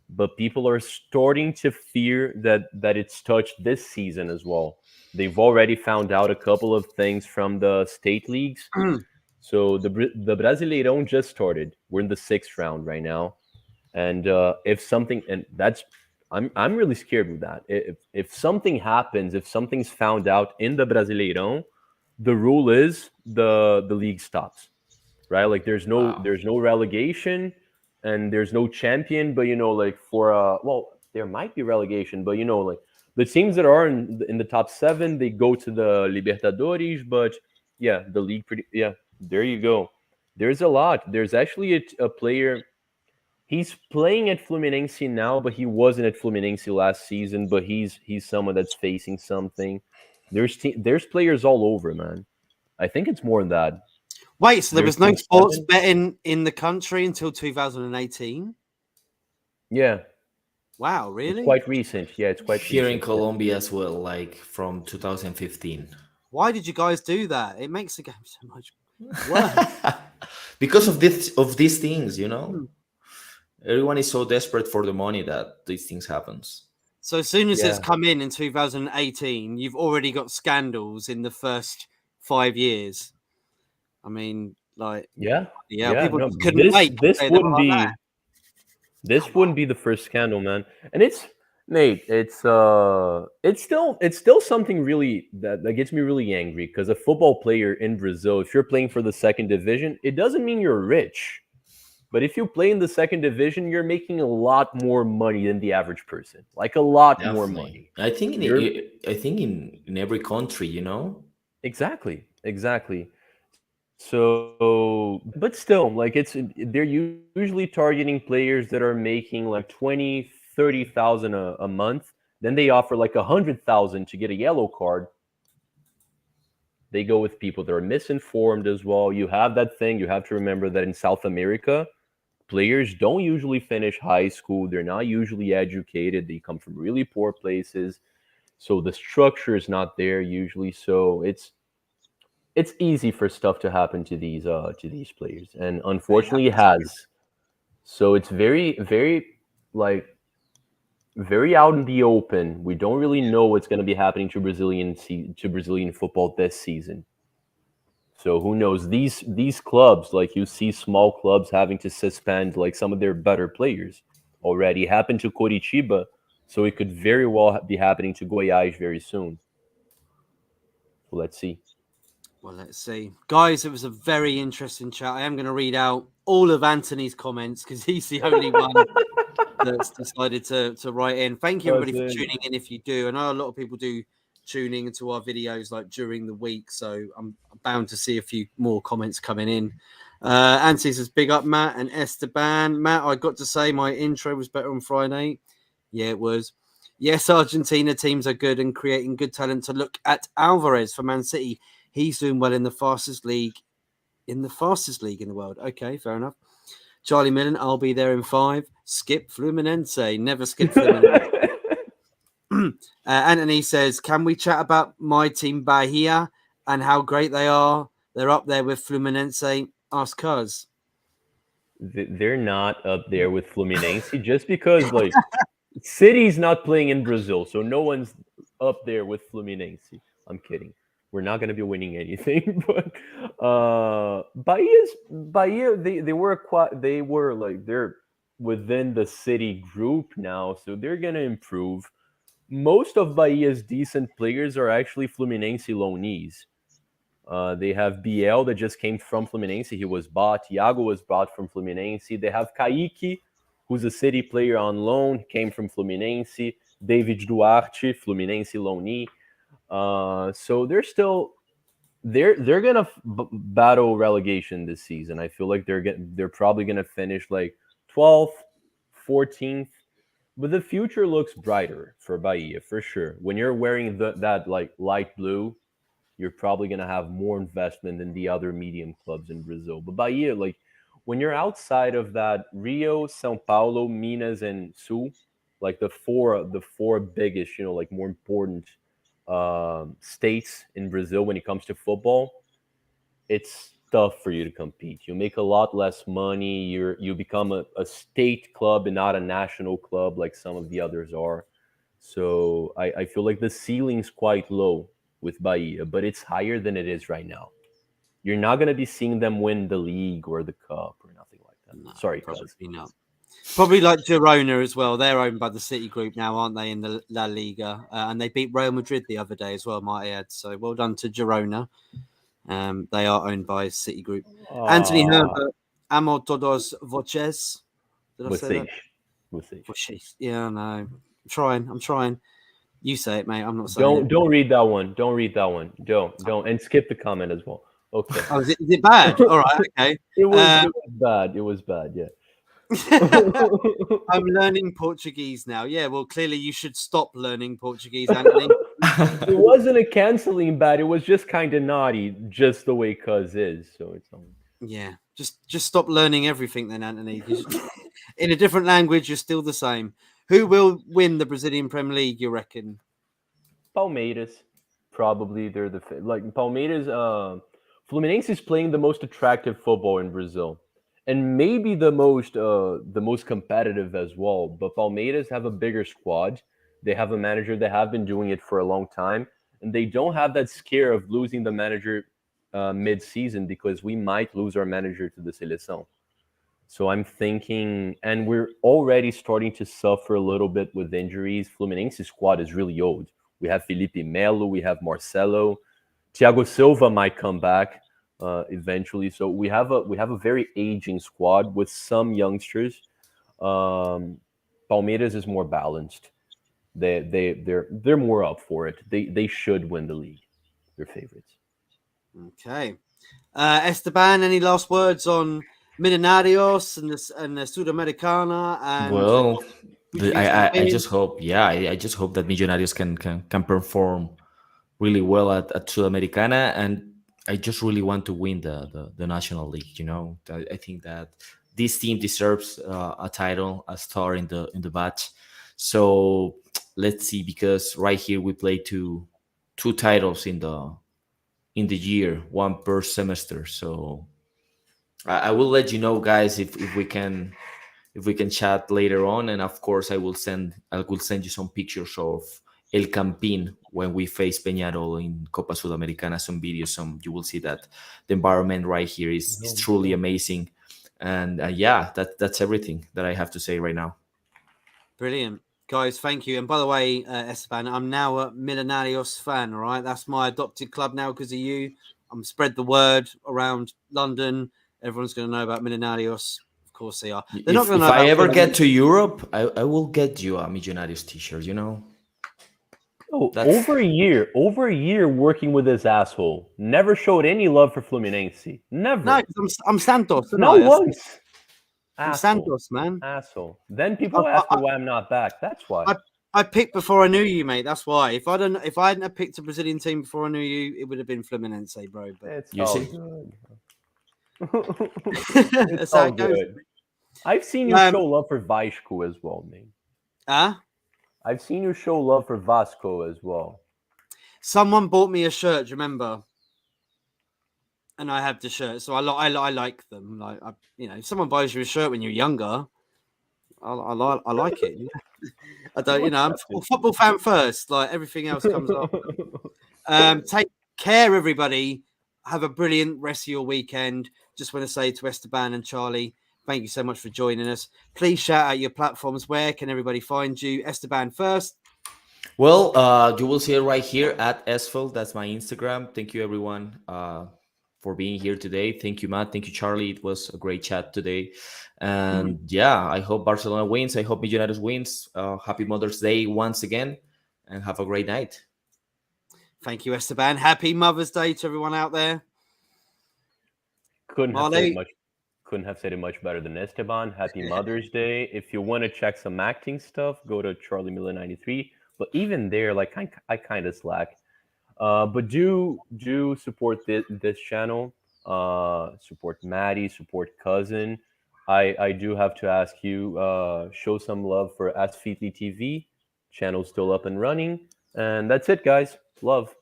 But people are starting to fear that it's touched this season as well. They've already found out a couple of things from the state leagues. So the Brasileirão just started. We're in the sixth round right now, and if something, and that's, I'm really scared with that. If something happens, if something's found out in the Brasileirão, the rule is the league stops, right? Like wow. there's no relegation, and there's no champion. But like for well, there might be relegation, but like the teams that are in the top seven, they go to the Libertadores. But yeah, the league pretty, yeah. There you go. There's a lot. There's actually a player. He's playing at Fluminense now, but he wasn't at Fluminense last season. But he's someone that's facing something. There's players all over, man. I think it's more than that. Wait, so there There's was no been sports seven. betting in the country until 2018? Yeah, Wow, it's really? quite recent. Yeah, it's quite Here in recent. Yeah. Colombia as well, like from 2015. Why did you guys do that? It makes the game so much worse. Because of these things, Hmm. everyone is so desperate for the money that these things happens. So as soon as it's Yeah. come in 2018, you've already got scandals in the first 5 years. I mean, like, Yeah. yeah, Yeah. people No, just couldn't this wait to this say they were wouldn't like that. be this Come wouldn't on. be the first scandal, man. And it's Nate, it's still something really that gets me really angry, because a football player in Brazil, if you're playing for the second division, it doesn't mean you're rich. But if you play in the second division, you're making a lot more money than the average person. Like a lot more Definitely. money. I think You're in every country. exactly. So, but still, like they're usually targeting players that are making like 20, 30,000 a month. Then they offer like 100,000 to get a yellow card. They go with people that are misinformed as well. You have that thing. You have to remember that in South America, players don't usually finish high school. They're not usually educated. They come from really poor places. So the structure is not there usually. So it's easy for stuff to happen to these players, and It unfortunately it happens. has. So it's very like very out in the open. We don't really know what's going to be happening to Brazilian football this season. So who knows? These clubs, like you see small clubs having to suspend like some of their better players already. Happened to Coritiba, so it could very well be happening to Goiás very soon. So let's see. Well, let's see. Guys, it was a very interesting chat. I am going to read out all of Anthony's comments because he's the only one that's decided to write in. Thank you, everybody, for tuning in. If you do, I know a lot of people do tuning into our videos like during the week, so I'm bound to see a few more comments coming in. Anthony says, big up, Matt and Esteban. Matt, I got to say my intro was better on Friday. Yeah, it was. Yes, Argentina teams are good and creating good talent. To look at Alvarez for Man City. He's doing well in the fastest league in the world. Okay, fair enough. Charlie Millen, I'll be there in 5. Skip Fluminense. Never skip Fluminense. Anthony says, can we chat about my team Bahia and how great they are? They're up there with Fluminense. Ask us. They're not up there with Fluminense just because like City's not playing in Brazil, so no one's up there with Fluminense. I'm kidding. We're not going to be winning anything, but Bahia they were like they're within the City group now, so they're going to improve. Most of Bahia's decent players are actually Fluminense loanees. They have BL that just came from Fluminense. He was bought. Thiago was bought from Fluminense. They have Kaique, who's a City player on loan, came from Fluminense. David Duarte, Fluminense loanee. So they're gonna battle relegation this season. I feel like they're probably gonna finish like 12th, 14th. But the future looks brighter for Bahia for sure. When you're wearing that like light blue, you're probably going to have more investment than the other medium clubs in Brazil. But Bahia, like when you're outside of that, Rio, São Paulo, Minas, and Sul, like the four biggest, like more important states in Brazil when it comes to football, it's tough for you to compete. You make a lot less money. You become a state club and not a national club like some of the others are. So I feel like the ceiling's quite low with Bahia, but it's higher than it is right now. You're not going to be seeing them win the league or the cup or nothing like that. No, Sorry, probably cuz. not. Probably like Girona as well. They're owned by the City Group now, aren't they, in the La Liga? And they beat Real Madrid the other day as well, might I add. So well done to Girona. They are owned by City Group. Anthony Ah, Herbert, Amo todos voces. Did I say vocês. that? Vocês. Voces. Yeah, no. I'm trying. You say it, mate. I'm not saying Don't it. don't read that one. Don't read that one. Don't and skip the comment as well. Okay. Oh, is it bad? All right, okay. It was bad. It was bad. Yeah. I'm learning Portuguese now. Yeah, well, clearly you should stop learning Portuguese, Anthony. It wasn't a canceling bad. It was just kind of naughty, just the way Cuz is. So it's Yeah, just stop learning everything then, Anthony. 'Cause in a different language, you're still the same. Who will win the Brazilian Premier League? You reckon? Palmeiras. Probably they're like Palmeiras. Fluminense is playing the most attractive football in Brazil, and maybe the most competitive as well. But Palmeiras have a bigger squad. They have a manager that have been doing it for a long time, and they don't have that scare of losing the manager mid-season because we might lose our manager to the seleção. So I'm thinking, and we're already starting to suffer a little bit with injuries. Fluminense squad is really old. We have Felipe Melo, we have Marcelo, Thiago Silva might come back eventually. So we have a very aging squad with some youngsters. Palmeiras is more balanced. They're more up for it. They should win the league. They're favorites. Okay. Esteban, any last words on Millonarios and the Sudamericana and Well, who do you think's going to I win? just hope, yeah, I just hope that Millonarios can perform really well at Sudamericana, and I just really want to win the National League. I think that this team deserves a title, a star in the batch. So let's see, because right here we play two titles in the year, one per semester. So I will let you know, guys, if we can chat later on, and of course I will send you some pictures of El Campín when we face Peñarol in Copa Sudamericana, some videos. You will see that the environment right here is truly amazing. And yeah, that's everything that I have to say right now. Brilliant. Guys, thank you. And by the way, Esteban, I'm now a Millonarios fan, all right? That's my adopted club now because of you. I'm spread the word around London. Everyone's going to know about Millonarios. Of course they are. They're not If going to if know I about ever get Fluminense. to Europe, I will get you a Millonarios t-shirt. Oh, That's over a year working with this asshole. Never showed any love for Fluminense. No, Never. 'cause I'm Santos, aren't Not I? once. I'm Asshole. Santos, man. Asshole. Then I, people ask I, me why I'm not back. That's why. I, I picked before I knew you, mate. That's why. If I hadn't have picked a Brazilian team before I knew you, it would have been Fluminense, bro. But It's you all see. good. It's that's how all it goes. good. I've seen you show love for Vasco as well, man. Ah. I've seen you show love for Vasco as well. Someone bought me a shirt. Do you remember? and I have the shirt, so I like them. Like if someone buys you a shirt when you're younger, I like it. I don't, We'll I'm accept a it. football fan first. Like everything else comes after. Take care, everybody. Have a brilliant rest of your weekend. Just want to say to Esteban and Charlie, thank you so much for joining us. Please shout out your platforms. Where can everybody find you? Esteban first. Well, you will see it right here at Esfeld. That's my Instagram. Thank you, everyone, for being here today. Thank you, Matt. Thank you, Charlie. It was a great chat today. And yeah, I hope Barcelona wins. I hope Millonarios wins. Happy Mother's Day once again, and have a great night. Thank you, Esteban. Happy Mother's Day to everyone out there. Couldn't have said it Marlie? much. Couldn't have said it much better than Esteban. Happy Mother's Day. If you want to check some acting stuff, go to Charlie Miller 93. But even there, like I kind of slack. But do support this channel. Support Maddie. Support Cousin. I do have to ask you. Show some love for F.I.T.A TV. Channel still up and running. And that's it, guys. Love.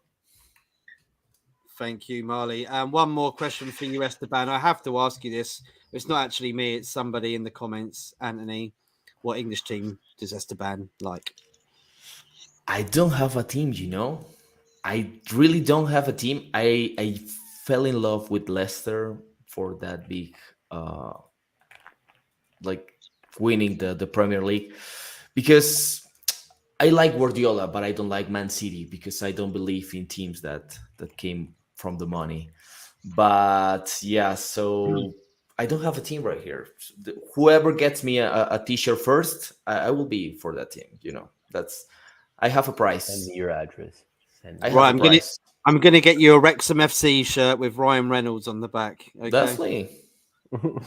Thank you, Marlie. And one more question for you, Esteban. I have to ask you this. It's not actually me, it's somebody in the comments. Anthony, what English team does Esteban like? I don't have a team, you know. I really don't have a team. I fell in love with Leicester for that big, uh, like winning the Premier League, because I like Guardiola, but I don't like Man City because I don't believe in teams that came from the money. But yeah, so I don't have a team right here. Whoever gets me a t-shirt first, I will be for that team. You know, that's I have a Send price. me your address. Send I me have Right, a price. I'm gonna get you a Wrexham FC shirt with Ryan Reynolds on the back. Okay. Definitely. your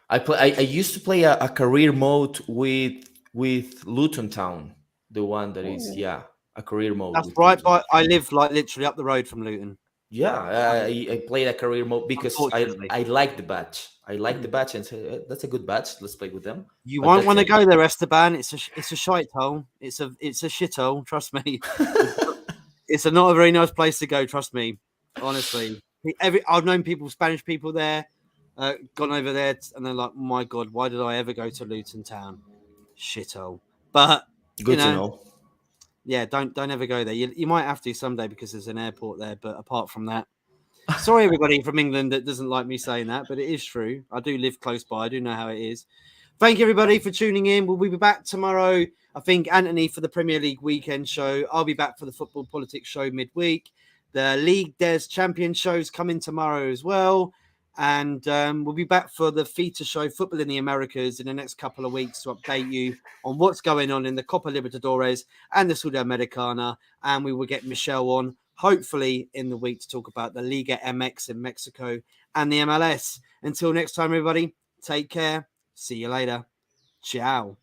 I used to play a career mode with Luton Town, the one that is, Oh. yeah, a career mode That's with right, Luton. but I live like literally up the road from Luton. Yeah, Um, I played a career mode because unfortunately. I like the badge. I like the badge and say that's a good badge. Let's play with them. You But won't that's want to it. go there, Esteban. It's a shite hole. It's a shithole. Trust me. It's not a very nice place to go. Trust me. Honestly, I've known people, Spanish people there, gone over there, and they're like, "My God, why did I ever go to Luton Town? Shithole." But you Good to know, know. yeah, don't ever go there. You might have to someday because there's an airport there. But apart from that, sorry everybody from England that doesn't like me saying that, but it is true. I do live close by. I do know how it is. Thank you, everybody, for tuning in. We'll be back tomorrow. I think Anthony for the Premier League weekend show. I'll be back for the Football Politics show midweek. The League Des Champion shows coming tomorrow as well. And we'll be back for the F.I.T.A show, Football in the Americas, in the next couple of weeks to update you on what's going on in the Copa Libertardores and the Sudamericana. And we will get Michelle on, hopefully, in the week to talk about the Liga MX in Mexico and the MLS. Until next time, everybody, take care. See you later. Ciao.